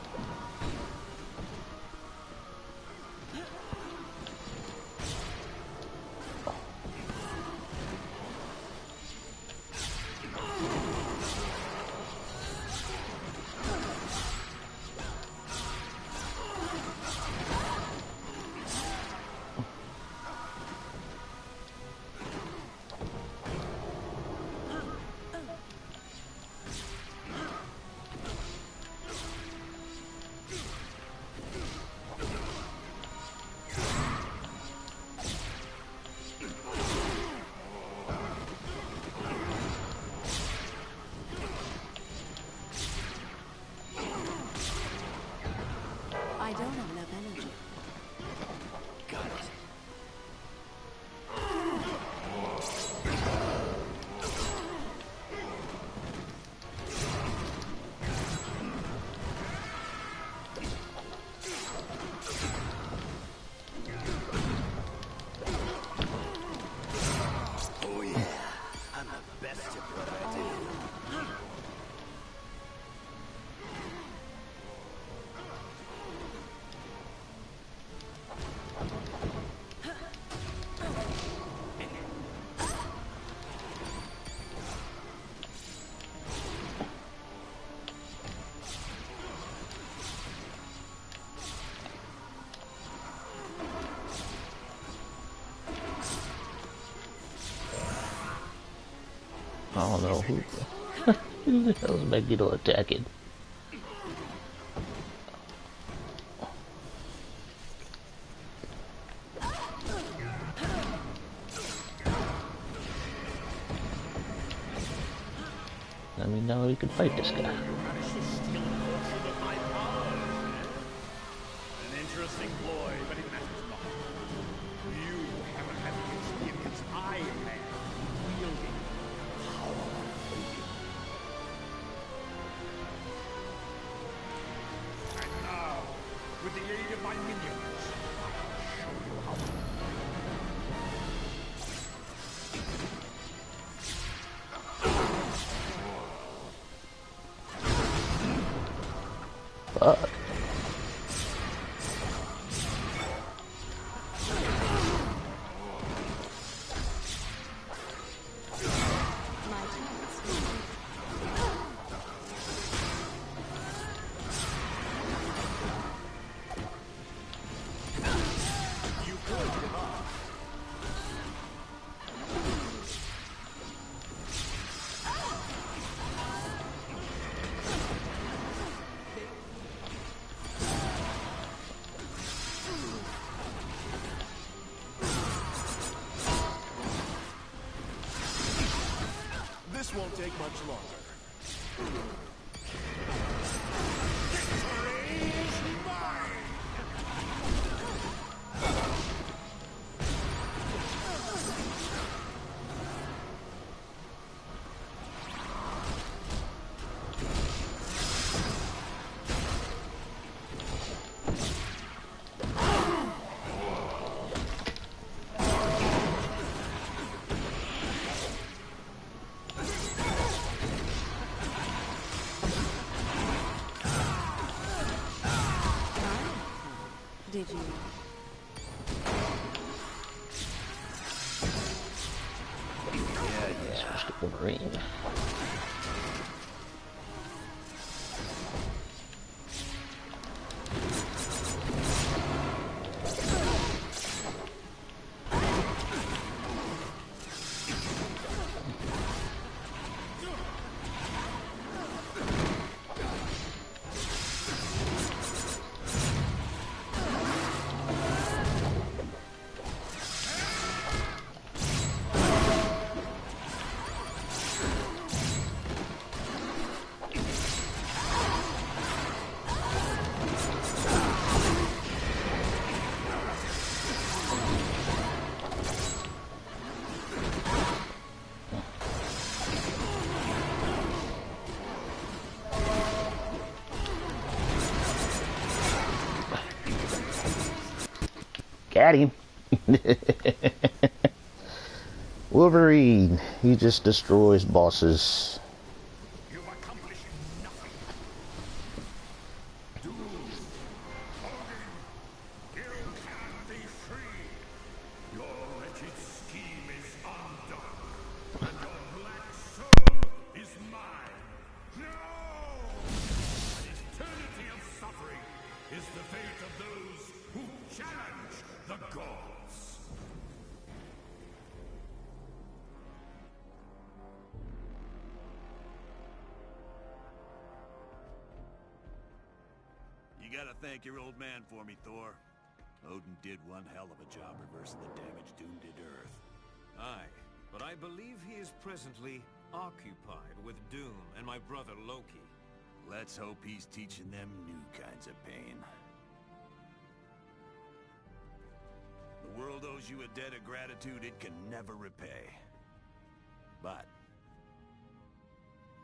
don't know who. Who the hell is Magneto attacking? Let me know we can fight this guy. An interesting ploy, but it matters not. You haven't had the experience I had wielding power. And now, with the aid of my minions, I'll show you how. Fuck. This won't take much longer. Did you? Yeah, switch to Wolverine. Got him. Wolverine. He just destroys bosses. You've accomplished nothing. Doom, Odin, you can be free. Your wretched scheme is undone, and your black soul is mine. No! An eternity of suffering is the fate of those who challenge the gods. You gotta thank your old man for me, Thor. Odin did one hell of a job reversing the damage Doom did to Earth. Aye, but I believe he is presently occupied with Doom and my brother Loki. Let's hope he's teaching them new kinds of pain. The world owes you a debt of gratitude it can never repay. But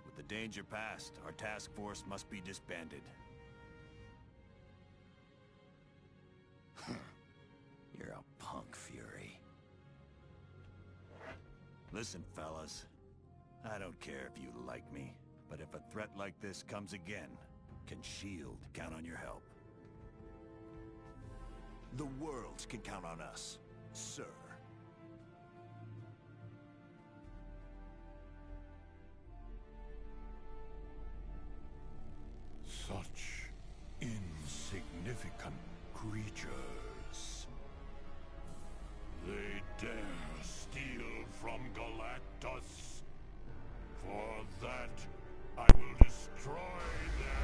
with the danger past, our task force must be disbanded. You're a punk, Fury. Listen, fellas. I don't care if you like me, but if a threat like this comes again, can S.H.I.E.L.D. count on your help? The world can count on us, sir. Such insignificant creatures. They dare steal from Galactus? For that, I will destroy their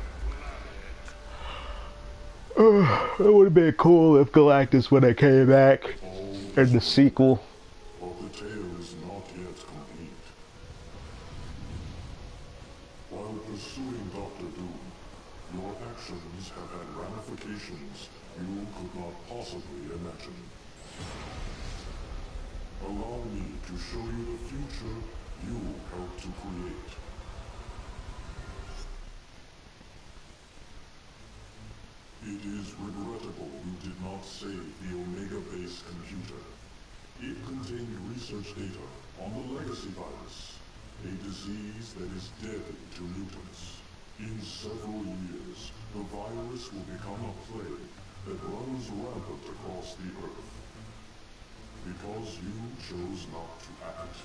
planet. It would have been cool if Galactus would have came back in the sequel. But the tale is not yet complete. While pursuing Dr. Doom, your actions have had ramifications you could not possibly imagine. Allow me to show you the future you helped to create. It is regrettable you did not save the Omega Base computer. It contained research data on the Legacy Virus, a disease that is deadly to mutants. In several years, the virus will become a plague that runs rampant across the Earth. Because you chose not to act,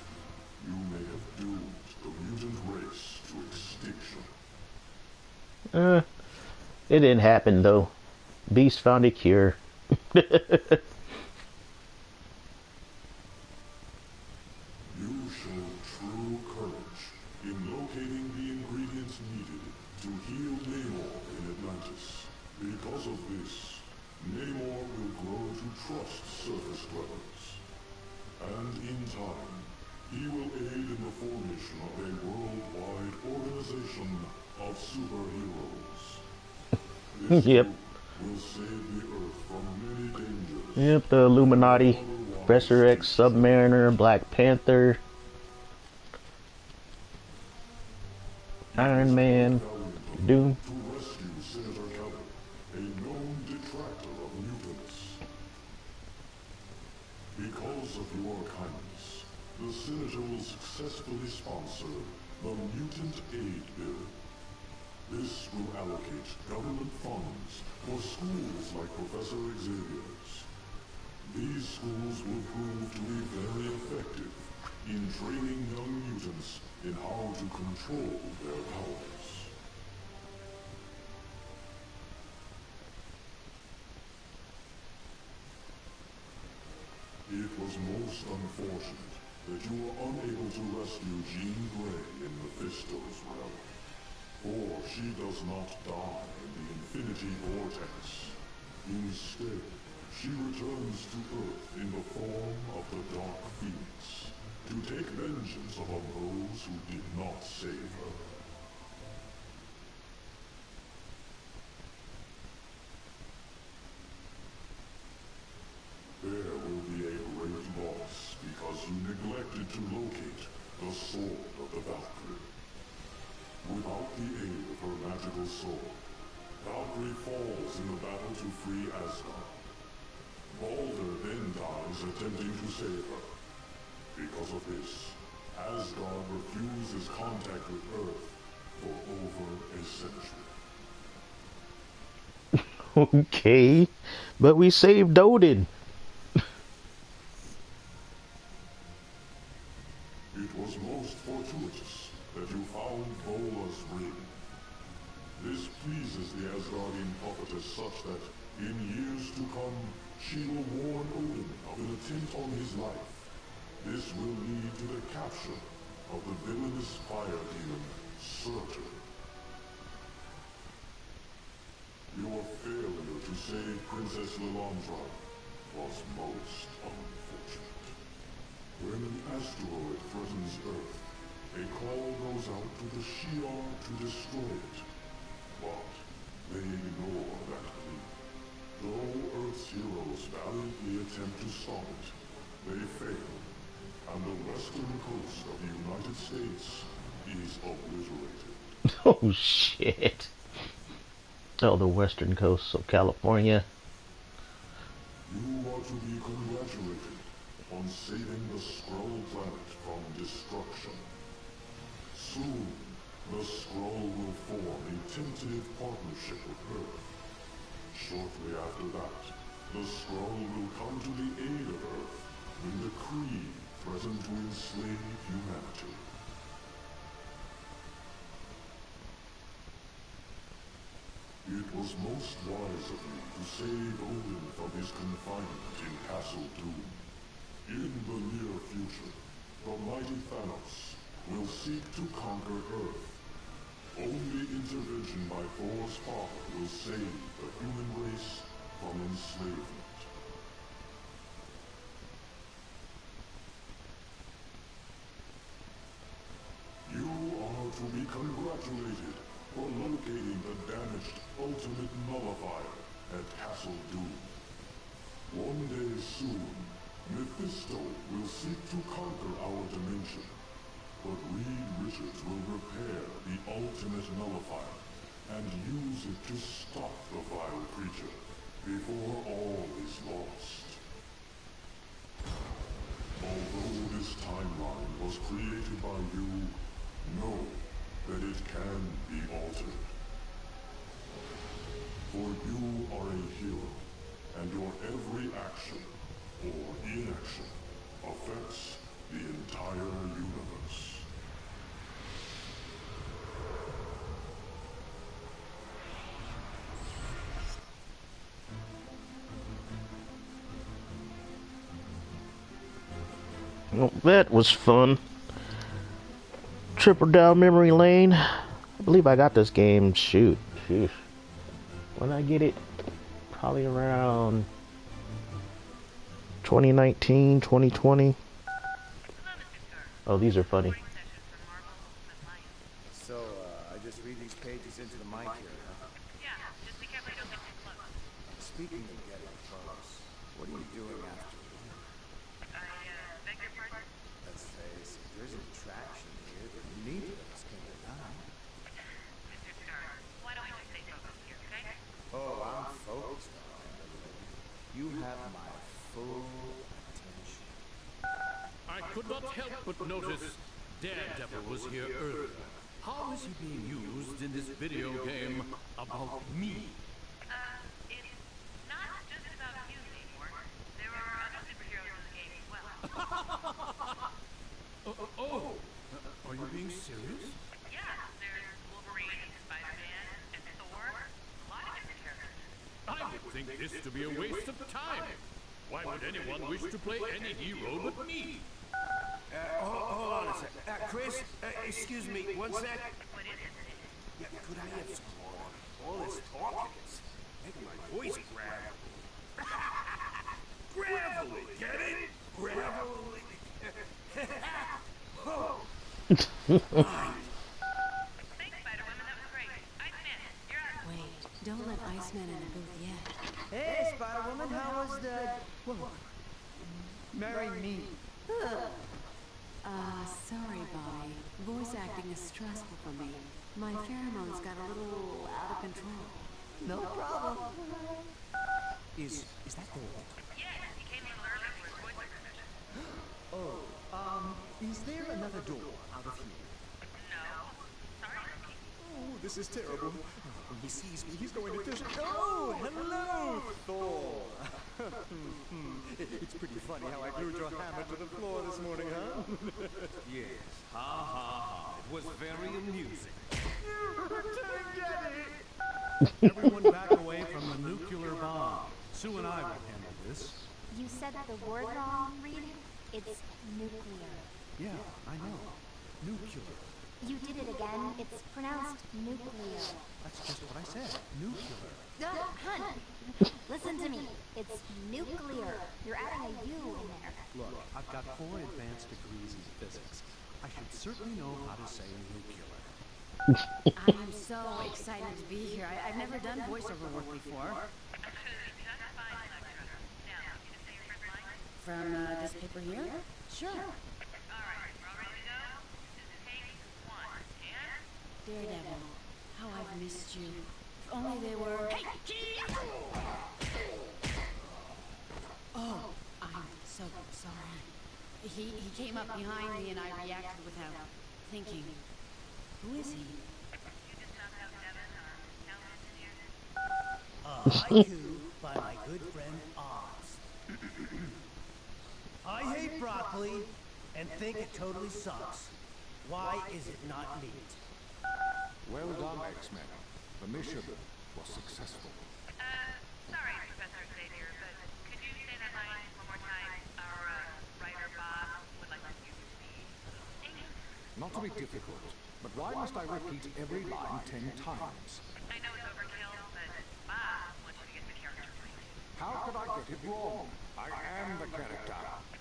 you may have doomed the mutant race to extinction. It didn't happen though. Beast found a cure. You showed true courage in locating the ingredients needed to heal Namor in Atlantis. Because of this, Namor will grow to trust surface dwellers. And in time, he will aid in the formation of a worldwide organization of superheroes. This Yep. group will save the Earth from many dangers. Yep, the Illuminati, Professor X, Submariner, Black Panther, Iron Man, Doom. To rescue Senator Keller, a known detractor of mutants. Because of your kindness, the Senator will successfully sponsor the Mutant Aid Bill. This will allocate government funds for schools like Professor Xavier's. These schools will prove to be very effective in training young mutants in how to control their powers. It was most unfortunate that you were unable to rescue Jean Grey in Mephisto's realm. For she does not die in the Infinity Vortex. Instead, she returns to Earth in the form of the Dark Phoenix, to take vengeance upon those who did not save her. There will be a great loss because you neglected to locate the Sword of the Valkyrie. Without the aid of her magical sword, Valkyrie falls in the battle to free Asgard. Balder then dies attempting to save her. Because of this, Asgard refuses contact with Earth for over a century. Okay, but we saved Odin. It was most fortuitous that you found Vola's ring. This pleases the Asgardian prophetess such that, in years to come, she will warn Odin of an attempt on his life. This will lead to the capture of the villainous fire demon, Surtur. Your failure to save Princess Lilandra was most unfortunate. When an asteroid threatens Earth, a call goes out to the Shi'ar to destroy it. But they ignore that plea. Though Earth's heroes valiantly attempt to stop it, they fail, and the western coast of the United States is obliterated. Oh shit. Oh, the western coast of California. You are to be congratulated on saving the Skrull planet from destruction. Soon, the Skrull will form a tentative partnership with Earth. Shortly after that, the Skrull will come to the aid of Earth when the Kree threaten to enslave humanity. It was most wise of you to save Odin from his confinement in Castle Doom. In the near future, the mighty Thanos will seek to conquer Earth. Only intervention by Thor's father will save the human race from enslavement. You are to be congratulated for locating the damaged Ultimate Nullifier at Castle Doom. One day soon, Mephisto will seek to conquer our dimension, but Reed Richards will repair the Ultimate Nullifier and use it to stop the vile creature before all is lost. Although this timeline was created by you, know that it can be altered. For you are a hero, and your every action, or inaction, affects the entire universe. Well, that was fun. Triple down memory lane. I believe I got this game, shoot. When I get it, probably around 2019, 2020. Oh, these are funny. So, I just read these pages into the mic here, huh? Yeah, just be careful you don't get too close. Speaking of getting close, what are you doing after me? Beg your pardon? Let's face it, there's an attraction here that neither of us can deny. Mr. Stark, why don't we just stay focused here, okay? Oh, I'm focused on it, little lady. You have my full attention. I could not help but notice Daredevil was here earlier. How is he being used in this video game about me? It's not just about you anymore. There are other superheroes in the game as well. Are you being serious? Yeah, there's Wolverine, Spider-Man, and Thor. A lot of different characters. I would think this to be a waste of time. Why would anyone wish to play any hero but me? Hold on a sec. Chris, excuse me, one sec. What is it? Yeah, could I have some water? All this talking is making my voice gravelly. Get it? Gravelly. Thanks, Spider-Woman. That was great. Iceman, you're up. Wait, don't let Iceman in the booth yet. Hey, Spider-Woman, how was the... Whoa. Marry me. Sorry, Bobby. Voice acting is stressful for me. My pheromones got a little out of control. No problem. Is that the one? Yes, he came a little early for his voiceover session. Is there another door out of here? No. Sorry, Loki. Oh, this is terrible. When he sees me, he's going to dish. Oh, hello, Thor. It's pretty funny how I glued your hammer to the floor this morning, huh? Yes. Ha ha ha. It was very amusing. Everyone back away from the nuclear bomb. Sue and I will handle this. You said the word wrong, Reed. It's nuclear. Yeah, I know. Nuclear. You did it again. It's pronounced nuclear. That's just what I said. Nuclear. Hun, listen to me. It's nuclear. You're adding a U in there. Look, I've got 4 advanced degrees in physics. I should certainly know how to say nuclear. I'm so excited to be here. I've never done voiceover work before. From this paper here? Sure. Alright, we're all ready to go? This is take 1, and... Daredevil, how I've missed you. If only they were... Hey, oh, I'm so sorry. He came up behind me and I reacted without thinking. Who is he? You just knocked out Devin, our Haiku by my good friend Oz. I hate broccoli and think it totally sucks. Why is it not meat? Well done, X-Men. The mission was successful. Sorry, Professor Xavier, but could you say that line one more time? Our writer Bob would like to use the English. Not to be difficult, but why must I repeat every line 10 times? I know it's overkill, but Bob wants you to get the character right. How could I get it wrong? I am the character.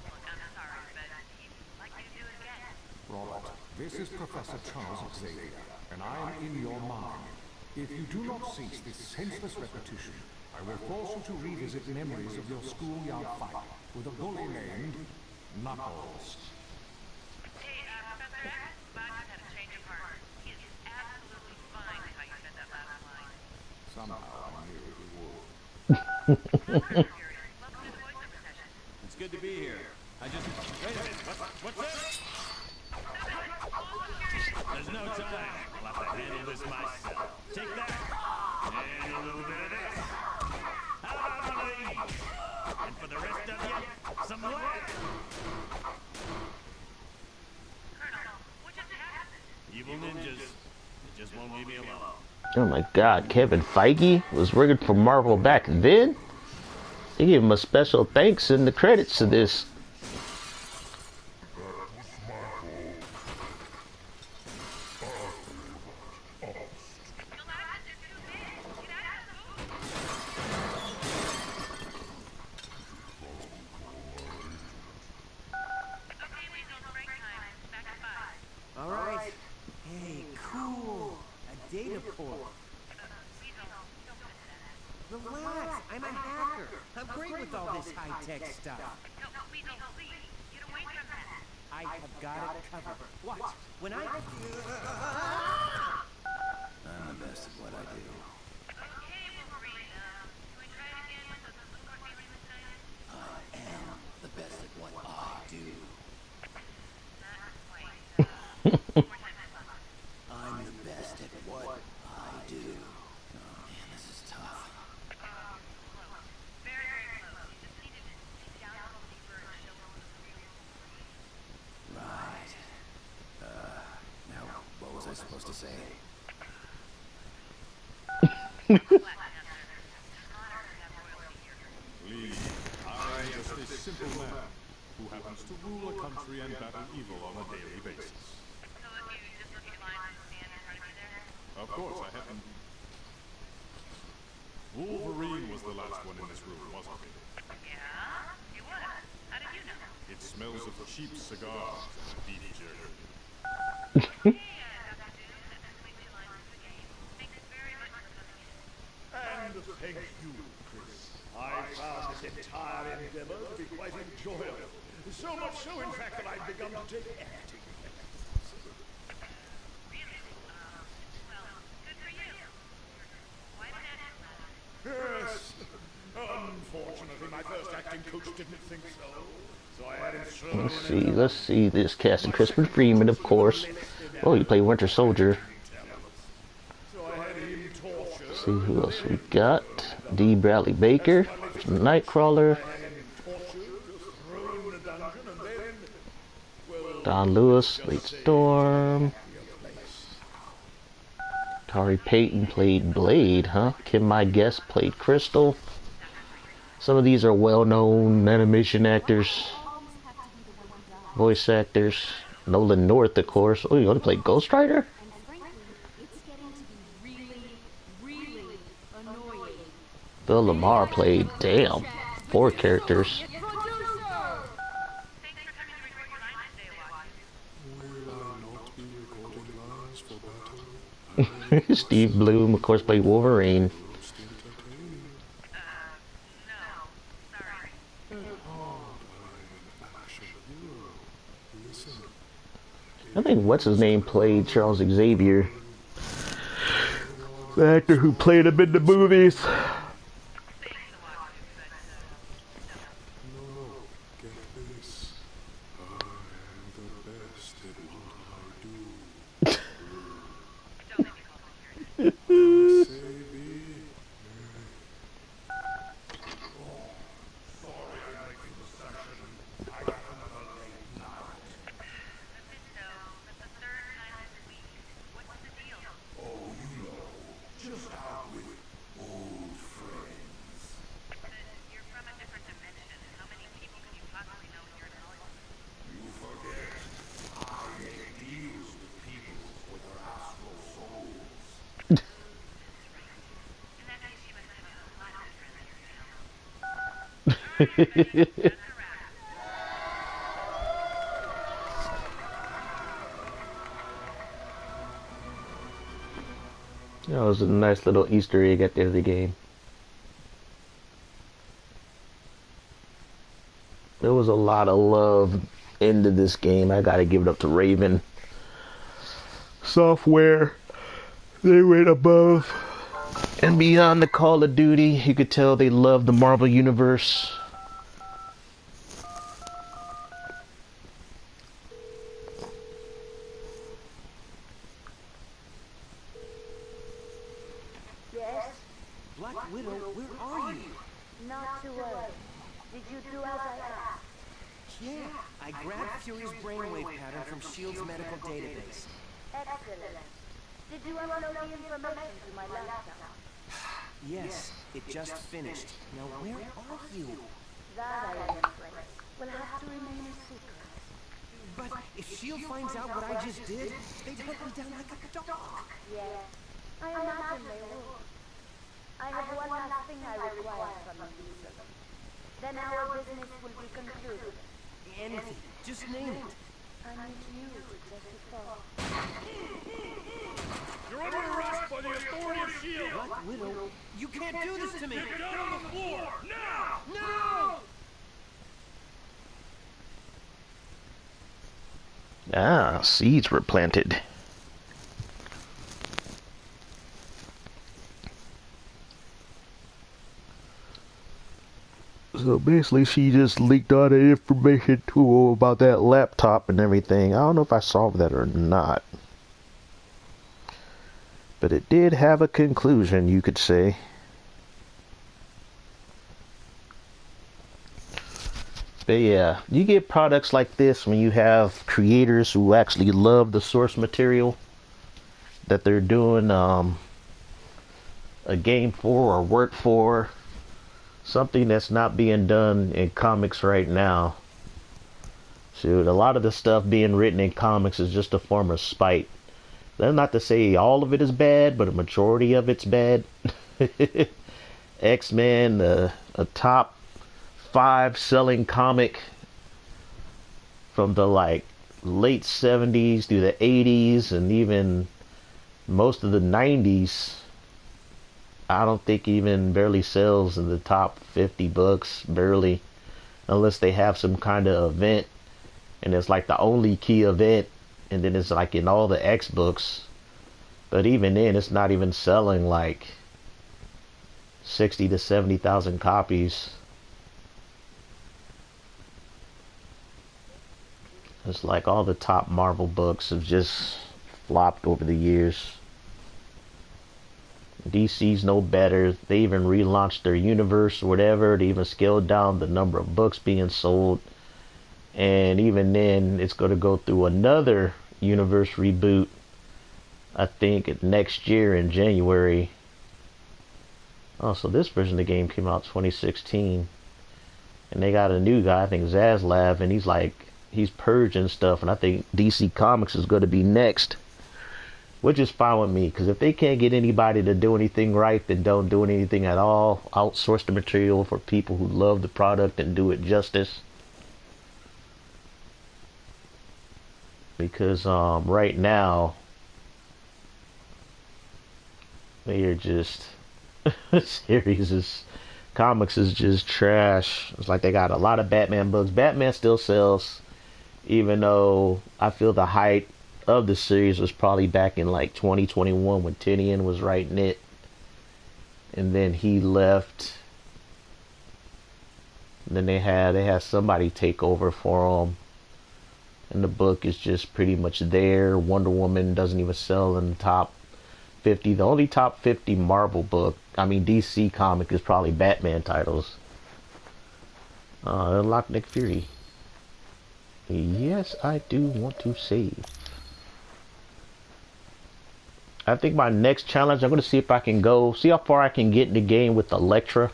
Look, I'm sorry, but he'd like you to do it again. Robert, this is Professor Charles Xavier, and I am in your mind. If you do not cease this senseless repetition, I will force you to revisit memories of your schoolyard fight with a bully named Knuckles. Hey, Professor X, Bob just had a change of heart. He is absolutely fine with how you said that last line. Somehow I knew he would. Welcome to the voiceover session. It's good to be here. I just... Wait a minute. What's this? There's no time. I'll have to handle this myself. Take that. And a little bit of this. How about one of these? And for the rest of you, some lead. Colonel, what just happened? Evil ninjas. They just won't leave me alone. Oh my god, Kevin Feige was working for Marvel back then? They gave him a special thanks in the credits to this. Alright. Hey, cool. A data port. Relax, I'm a hacker. I'm great with all this high-tech stuff. No, Weasel, please. Get away from that. I have got it covered. Watch. When I... I'm the best at what I do. Okay, Wolverine. Can we try it again with a little more feeling this time? I am the best at what I do. Not quite. I'm the best at what I do. Oh man, this is tough. Close. Very, very close. You just needed to dig down a little deeper and show us the real Wolverine. Right. Now, what was I supposed to say? Please, I am just a simple man who happens to rule a country and battle evil on a daily basis. So if you just look at your lines and stand in front of me there? Of course, I happen... Wolverine was the last one in this room, wasn't it? Yeah, it was. How did you know? It smells of cheap cigars and beef jerky. Hey, Dr. Doom, that's between two lines of the game. Thanks very much for coming in. And thank you, Chris. I found this entire endeavor to be quite enjoyable. So much so, in fact, that I've begun to take acting lessons. Really? Well, good for you. Quite an actor. Yes. Unfortunately, my first acting coach didn't think so. So I had him thrown Let's see this cast of Christopher Freeman, of course. Oh, he played Winter Soldier. Let's see who else we got. D. Bradley Baker, Nightcrawler. Don Lewis, Late Storm. Tari Payton played Blade, huh? Kim My Guest played Crystal. Some of these are well-known animation actors, voice actors. Nolan North, of course. Oh, you want to play Ghost Rider? Bill Lamar played, damn, 4 characters. Steve Bloom, of course, played Wolverine. I think what's his name played Charles Xavier, the actor who played him in the movies. That was a nice little Easter egg at the end of the game. There was a lot of love into this game. I gotta give it up to Raven Software. They went above and beyond the Call of Duty. You could tell they love the Marvel Universe. Yes? Black Widow, where are you? Not to worry. Did you do as I asked? Yeah, I grabbed Fury's brainwave pattern from S.H.I.E.L.D.'s medical database. Excellent. Did you upload the information to my laptop? Yes, it just finished. Now where are you? That I am afraid will have to remain a secret. But if S.H.I.E.L.D. finds out what I just did, they'd hunt me down like a dog. Yes, I imagine they will. I have one last thing I require from you, Lisa. Then our business will be concluded. Anything, just name it. I need you to testify. You're under arrest by the authority of S.H.I.E.L.D. Black Widow, you can't do this to me! Get down on the floor! Now! No! Ah, seeds were planted. So basically she just leaked all the information to her about that laptop and everything. I don't know if I solved that or not. But it did have a conclusion, you could say. But yeah, you get products like this when you have creators who actually love the source material that they're doing a game for or work for. Something that's not being done in comics right now. Shoot, a lot of the stuff being written in comics is just a form of spite. That's not to say all of it is bad, but a majority of it's bad. X-Men, a top 5 selling comic from the like late 70s through the 80s and even most of the 90s. I don't think even barely sells in the top 50 books, barely, unless they have some kind of event and it's like the only key event, and then it's like in all the X books. But even then, it's not even selling like 60 to 70,000 copies. It's like all the top Marvel books have just flopped over the years. DC's no better. They even relaunched their universe or whatever. They even scaled down the number of books being sold. And even then, it's going to go through another universe reboot, I think, next year in January. Oh, so this version of the game came out 2016. And they got a new guy, I think Zaslav, and he's purging stuff. And I think DC Comics is going to be next. Which is fine with me, because if they can't get anybody to do anything right, then don't do anything at all. Outsource the material for people who love the product and do it justice. Because right now, they're just comics is just trash. It's like they got a lot of Batman books. Batman still sells, even though I feel the height of the series was probably back in like 2021 when Tynion was writing it, and then he left. And then they had somebody take over for him, and the book is just pretty much there. Wonder Woman doesn't even sell in the top 50. The only top 50 Marvel book, I mean DC comic, is probably Batman titles. Unlock Nick Fury. Yes, I do want to save. I think my next challenge, I'm going to see if I can see how far I can get in the game with Elektra.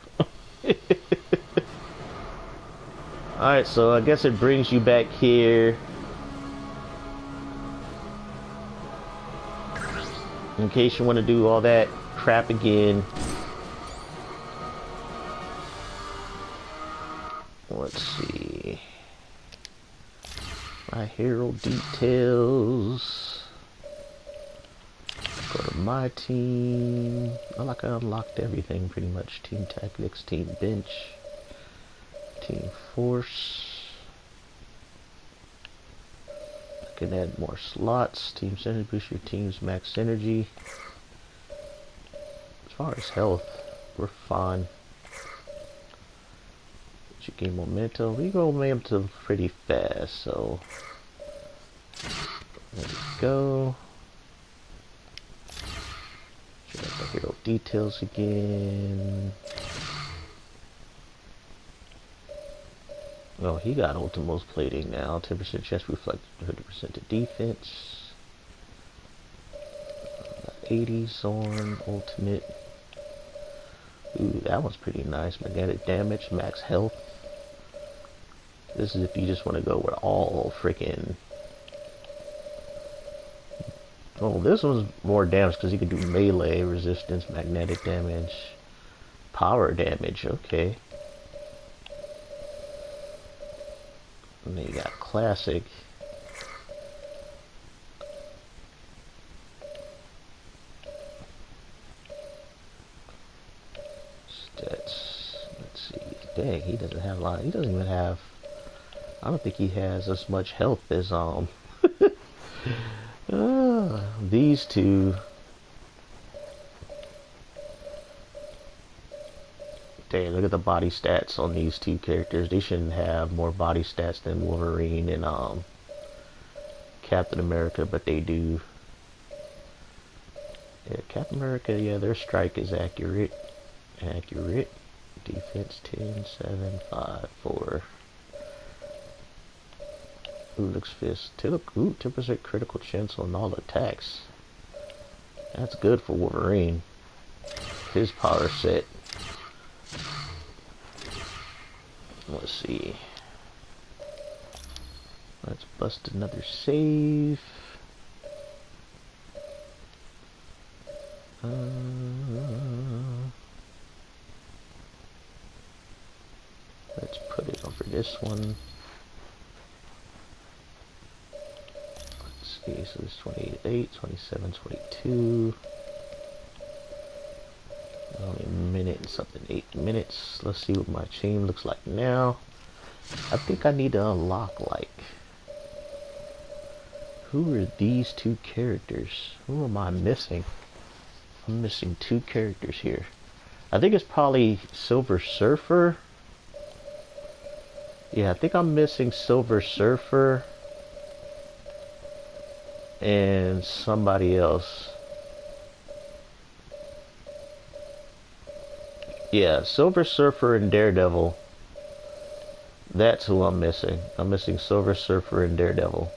Alright, so I guess it brings you back here. In case you want to do all that crap again. Let's see. My hero details. Go to my team. I like I unlocked everything pretty much. Team tactics, team bench, team force. I can add more slots. Team synergy, boost your team's max synergy. As far as health, we're fine. You gain momentum. We go momentum pretty fast, so there we go. Check out the hero details again. Oh, he got Ultimos plating now. 10% chest reflect, 100% to defense. 80 Zorn ultimate. Ooh, that one's pretty nice. Magnetic damage, max health. This is if you just want to go with all freaking. Oh, this one's more damage because you can do melee resistance, magnetic damage, power damage. Okay. And then you got classic. Stats. Let's see. Dang, he doesn't have a lot. He doesn't even have. I don't think he has as much health as these two. Dang, look at the body stats on these two characters. They shouldn't have more body stats than Wolverine and Captain America, but they do. Yeah, Captain America, yeah, their strike is accurate. Defense 10, 7, 5, 4. Ooh, looks fist. Ooh, 10% critical chance on all attacks. That's good for Wolverine. His power set. Let's see. Let's bust another save. Let's put it over this one. Let's see, so it's 28, 27, 22. Only a minute and something, 8 minutes. Let's see what my team looks like now. I think I need to unlock, like, who are these two characters? Who am I missing? I'm missing two characters here. I think it's probably Silver Surfer. Yeah, I think I'm missing Silver Surfer and somebody else. Yeah, Silver Surfer and Daredevil. That's who I'm missing. I'm missing Silver Surfer and Daredevil.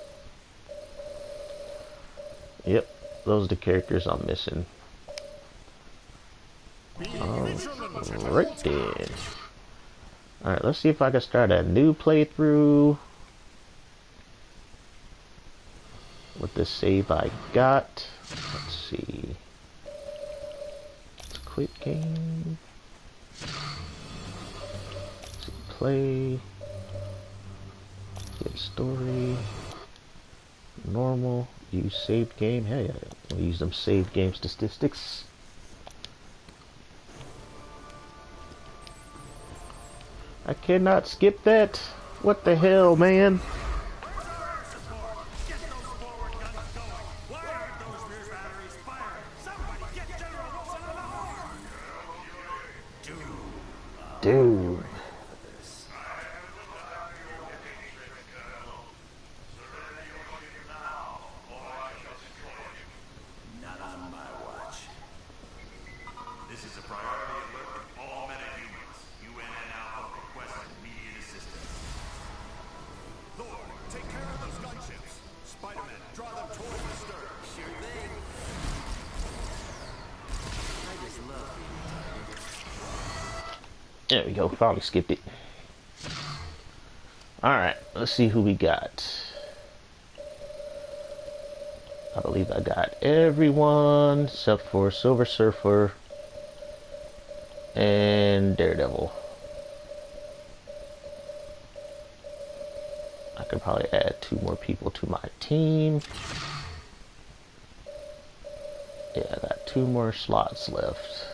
Yep, those are the characters I'm missing. Alright then. Alright, let's see if I can start a new playthrough with the save I got. Let's see. Let's quit game. Let's play. Get story. Normal. Use saved game. Hey, we'll use them saved game statistics. I cannot skip that. What the hell, man? Dude. Not on my watch. This is a priority alert for all metahumans. UN and Alpha requested immediate assistance. Thor, take care of those gunships. Spider-Man, draw them toward the stern. Sure thing. I just love being There we go, finally skipped it. Alright, let's see who we got. I believe I got everyone except for Silver Surfer and Daredevil. could probably add 2 more people to my team. Yeah, I got 2 more slots left.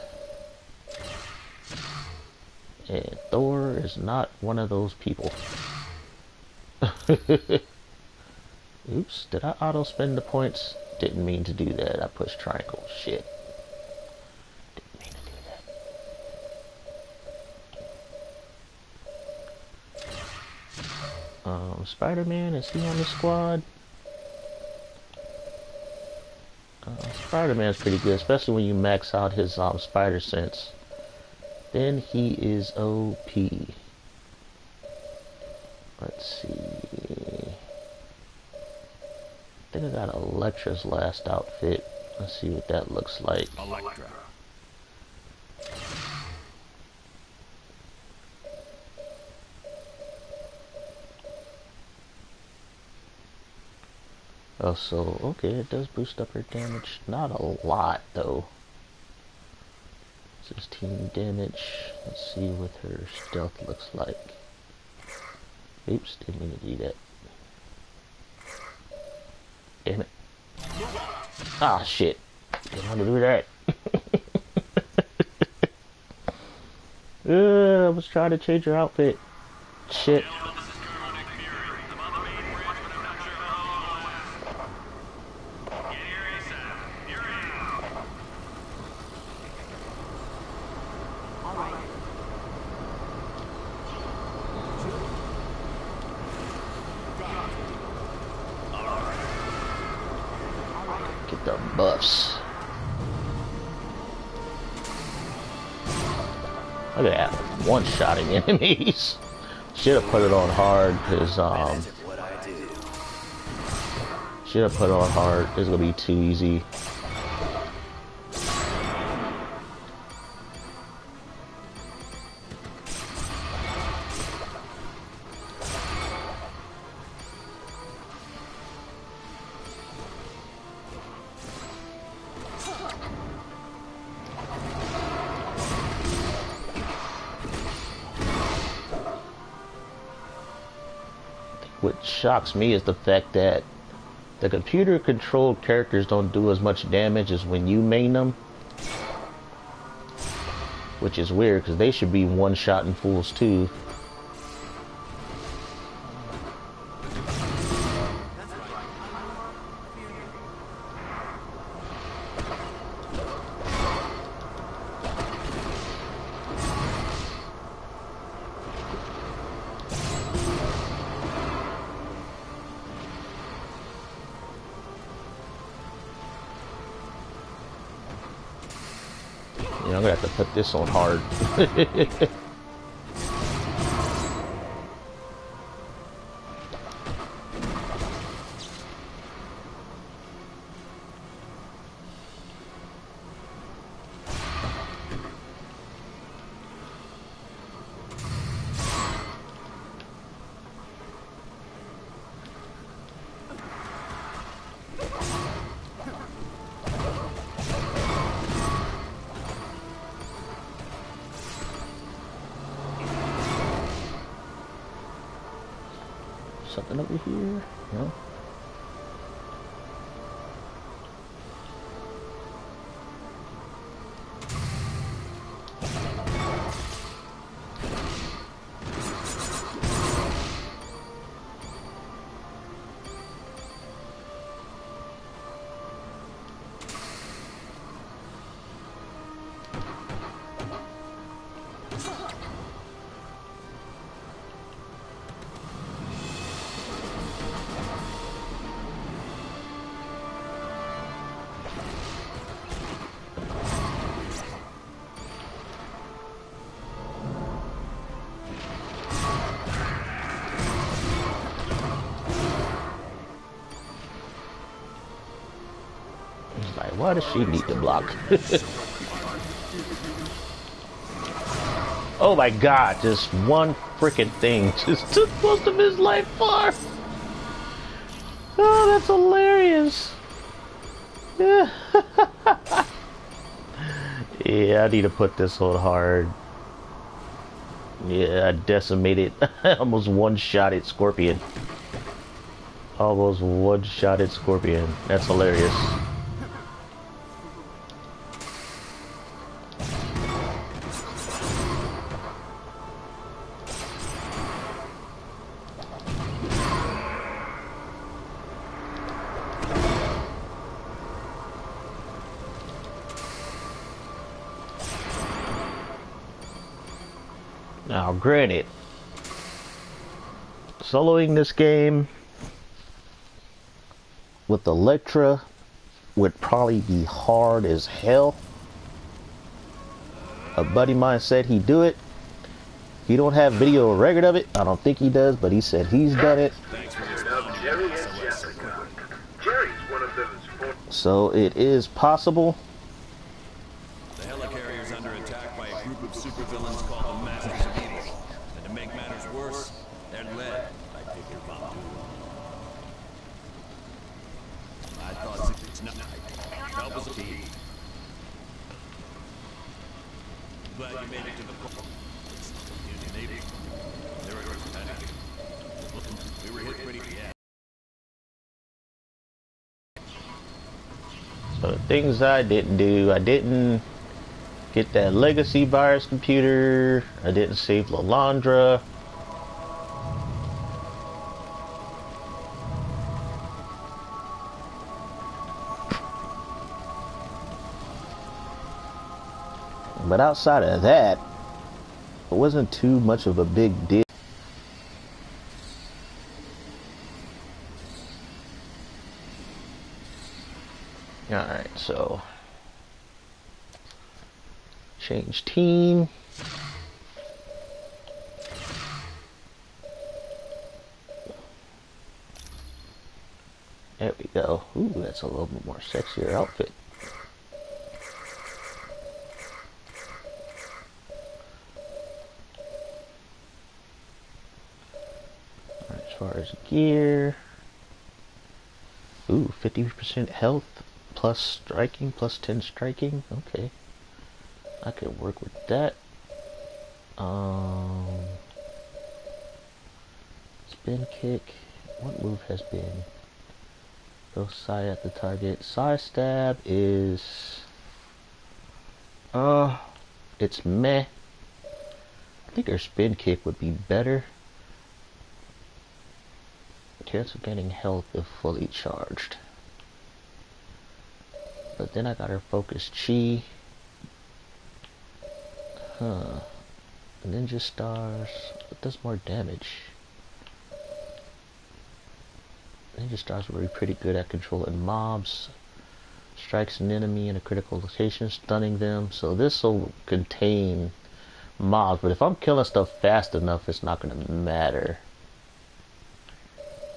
And Thor is not one of those people. Oops, did I auto spend the points? Didn't mean to do that. I pushed triangle. Shit. Didn't mean to do that. Spider-Man, is he on the squad? Spider-Man's pretty good, especially when you max out his spider sense. Then he is OP. Let's see. I think I got Elektra's last outfit. Let's see what that looks like. Elektra. Oh, so, okay, it does boost up her damage. Not a lot, though. 16 damage. Let's see what her stealth looks like. Oops, didn't mean to do that. Damn it. Ah, shit. Didn't want to do that. I was trying to change her outfit. Shit. Get the buffs. Look at that, one-shotting enemies. Should have put it on hard, because should have put it on hard. It's gonna be too easy. What shocks me is the fact that the computer-controlled characters don't do as much damage as when you main them. Which is weird, because they should be one-shotting fools too. You know, I'm gonna have to put this on hard. Something over here? No? Why does she need to block? Oh my god, just one freaking thing just took most of his life far. Oh, that's hilarious. Yeah. Yeah, I need to put this on hard. Yeah, I decimated. I almost one-shotted Scorpion. Almost one-shotted Scorpion. That's hilarious. Now, granted, soloing this game with Electra would probably be hard as hell. A buddy of mine said he'd do it. He don't have video record of it. I don't think he does, but he said he's done it. So it is possible. The helicarrier is under attack by a group of supervillains called the Masters of Evil. And to make matters worse, they're led by Victor Von Doom. I thought it's not help us a team. Glad you made it to the point. They were panicking. We were hit pretty bad. So the things I didn't do, I didn't get that legacy virus computer, I didn't save Lalandra. But outside of that, it wasn't too much of a big deal. Alright, so change team. There we go. Ooh, that's a little bit more sexier outfit. As far as gear, ooh, 50% health plus striking, plus 10 striking. Okay, I could work with that. Spin kick. What move has been? Throw side at the target. Side stab is it's meh. I think her spin kick would be better. Chance of getting health if fully charged. But then I got her focus chi. Ninja stars. What does more damage? Ninja stars will be pretty good at controlling mobs. Strikes an enemy in a critical location, stunning them. So this will contain mobs, but if I'm killing stuff fast enough, it's not gonna matter.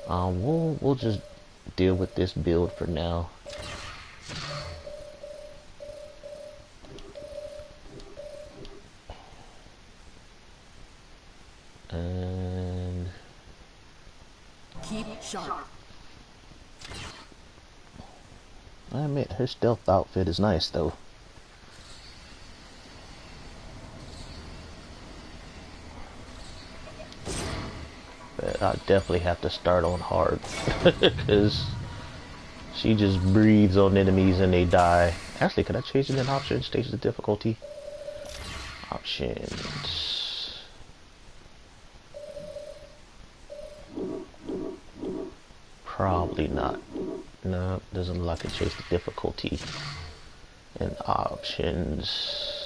We'll just deal with this build for now. And keep sharp. I admit her stealth outfit is nice though. But I definitely have to start on hard because she just breathes on enemies and they die. Actually, could I change it in options? Stages of difficulty. Options. Probably not. No, doesn't look like it change the difficulty in options.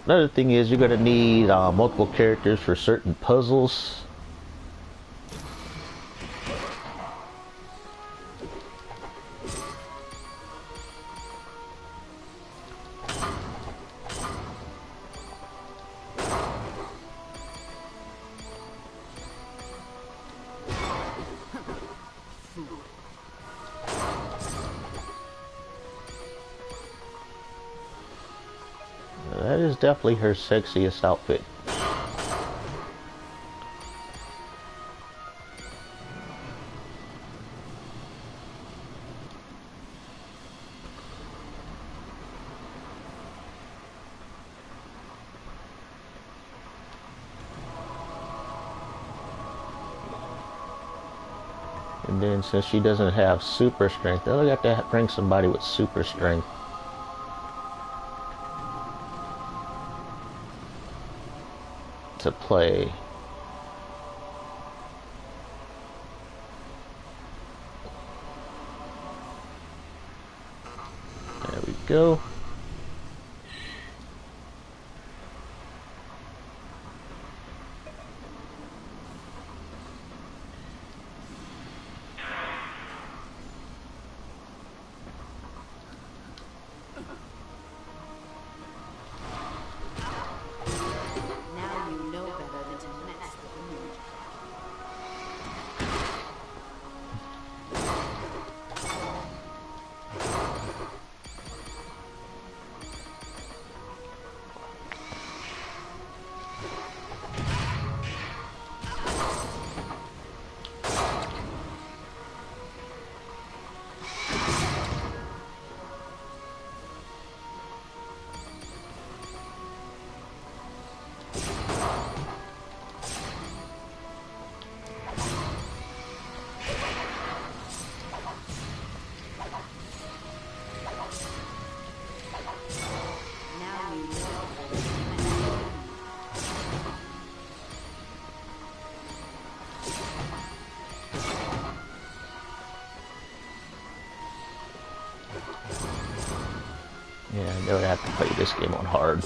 Another thing is you're gonna need multiple characters for certain puzzles. That is definitely her sexiest outfit. And then since she doesn't have super strength, they'll have to bring somebody with super strength. To play. There we go. Yeah, I know I have to play this game on hard.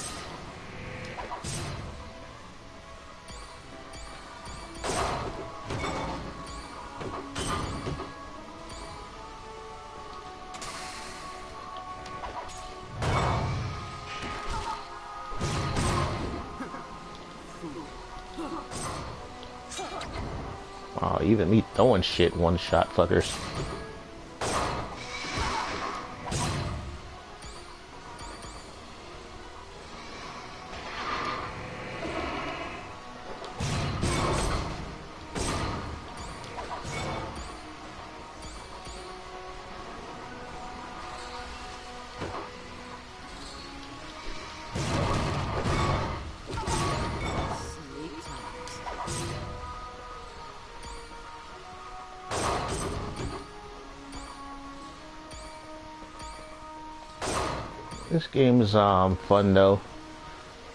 Wow, even me throwing shit one shot fuckers. This game is fun though.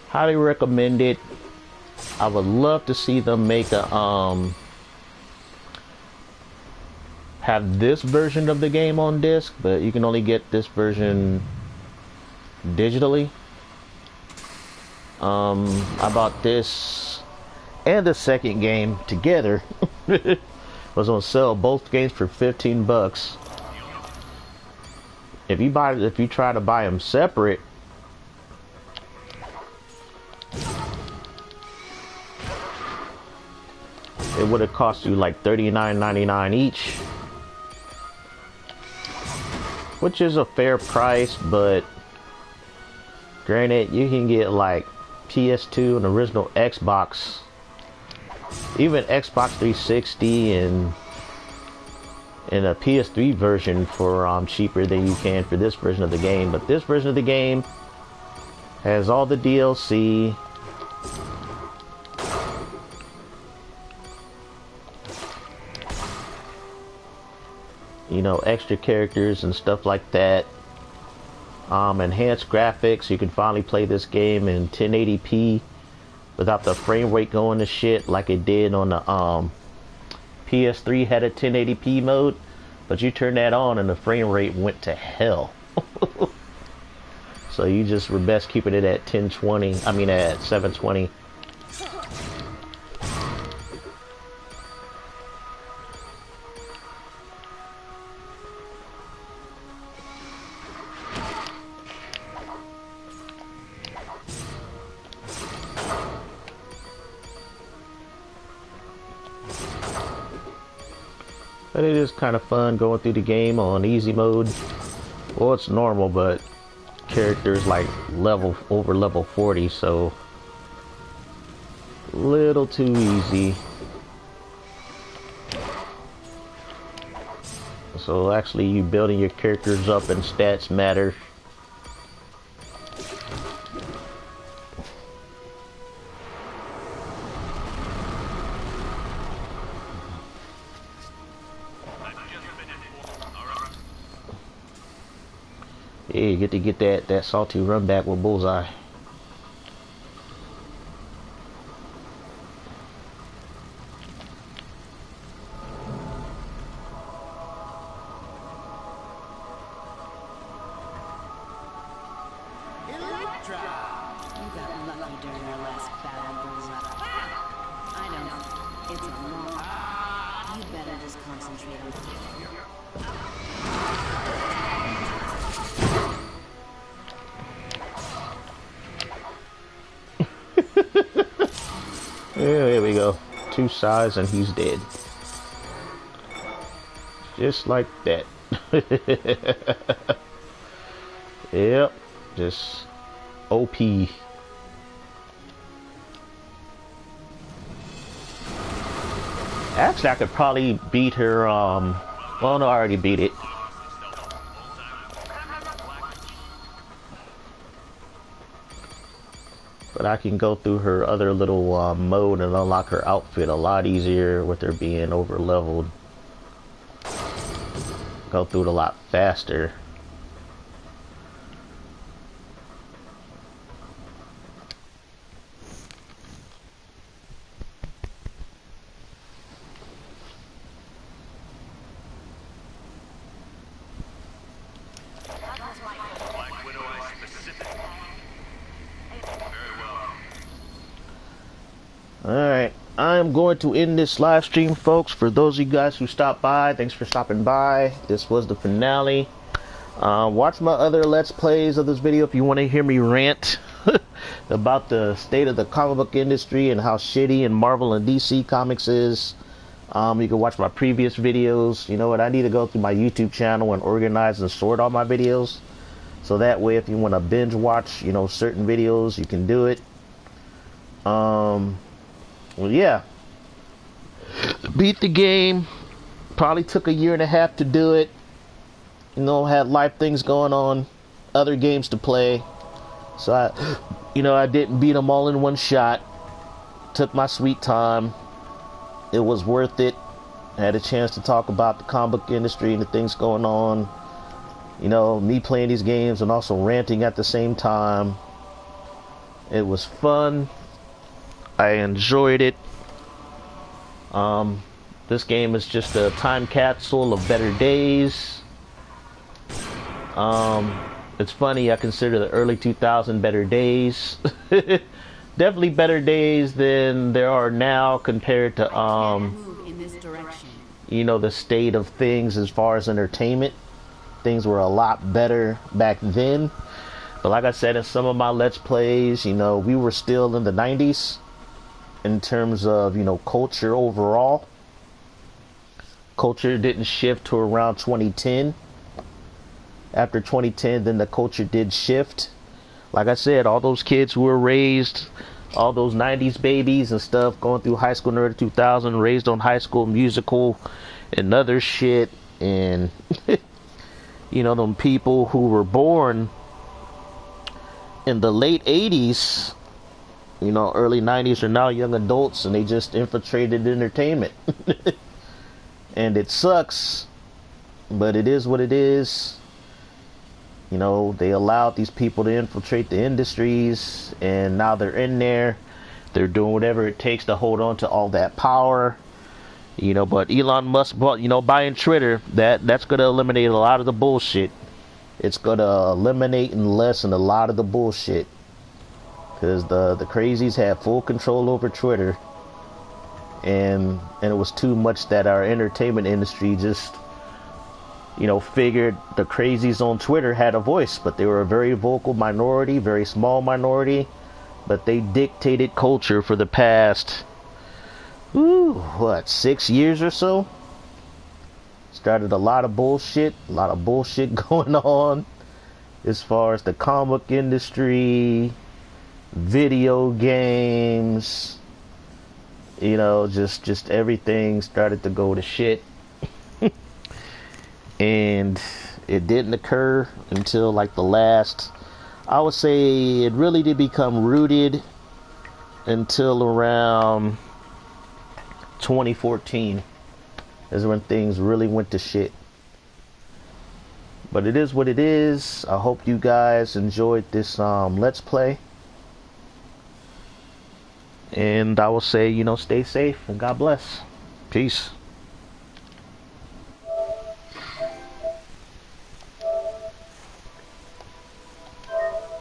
Highly recommend it. I would love to see them make a have this version of the game on disc, but you can only get this version digitally. I bought this and the second game together. Was on sale, both games for 15 bucks. If you try to buy them separate, it would have cost you like $39.99 each, which is a fair price, but granted, you can get like PS2 and original Xbox, even Xbox 360 and a PS3 version for cheaper than you can for this version of the game. But this version of the game has all the DLC, you know, extra characters and stuff like that, enhanced graphics. You can finally play this game in 1080p without the frame rate going to shit like it did on the PS3 had a 1080p mode, but you turn that on and the frame rate went to hell. So you just were best keeping it at 1020, I mean at 720. But it is kind of fun going through the game on easy mode. Well, it's normal, but characters like over level 40, so a little too easy. So actually, you building your characters up and stats matter. Yeah, you get to get that salty run back with Bullseye. Yeah, there we go. 2 sides and he's dead. Just like that. Yep. Just OP. Actually, I could probably beat her, well, no, I already beat it. But I can go through her other little mode and unlock her outfit a lot easier with her being over leveled. Go through it a lot faster. Alright, I'm going to end this live stream, folks. For those of you guys who stopped by, thanks for stopping by. This was the finale. Watch my other Let's Plays of this video if you want to hear me rant about the state of the comic book industry and how shitty and Marvel and DC Comics is. You can watch my previous videos. You know what, I need to go through my YouTube channel and organize and sort all my videos. So that way, if you want to binge watch, you know, certain videos, you can do it. Well, yeah. Beat the game. Probably took a year and a half to do it. You know, had life things going on. Other games to play. So, I didn't beat them all in one shot. Took my sweet time. It was worth it. I had a chance to talk about the comic book industry and the things going on. You know, me playing these games and also ranting at the same time. It was fun. I enjoyed it. This game is just a time capsule of better days. It's funny, I consider the early 2000s better days. Definitely better days than there are now compared to, you know, the state of things as far as entertainment. Things were a lot better back then. But like I said in some of my Let's Plays, you know, we were still in the 90s. In terms of, you know, culture overall. Culture didn't shift to around 2010. After 2010, then the culture did shift. Like I said, all those kids who were raised, all those 90s babies and stuff, going through high school in the early 2000s, raised on High School Musical and other shit. And, you know, them people who were born in the late 80s, you know, early 90s are now young adults and they just infiltrated entertainment. And it sucks, but it is what it is. You know, they allowed these people to infiltrate the industries and now they're in there. They're doing whatever it takes to hold on to all that power. You know, but Elon Musk, you know, buying Twitter, that's going to eliminate a lot of the bullshit. It's going to eliminate and lessen a lot of the bullshit. Because the crazies had full control over Twitter. And it was too much that our entertainment industry just, you know, figured the crazies on Twitter had a voice. But they were a very vocal minority, very small minority. But they dictated culture for the past, 6 years or so? Started a lot of bullshit going on. As far as the comic book industry, video games, you know, just everything started to go to shit. And it didn't occur until like the last, I would say it really did become rooted until around 2014 is when things really went to shit. But it is what it is. I hope you guys enjoyed this Let's Play. And I will say, you know, stay safe and God bless. Peace.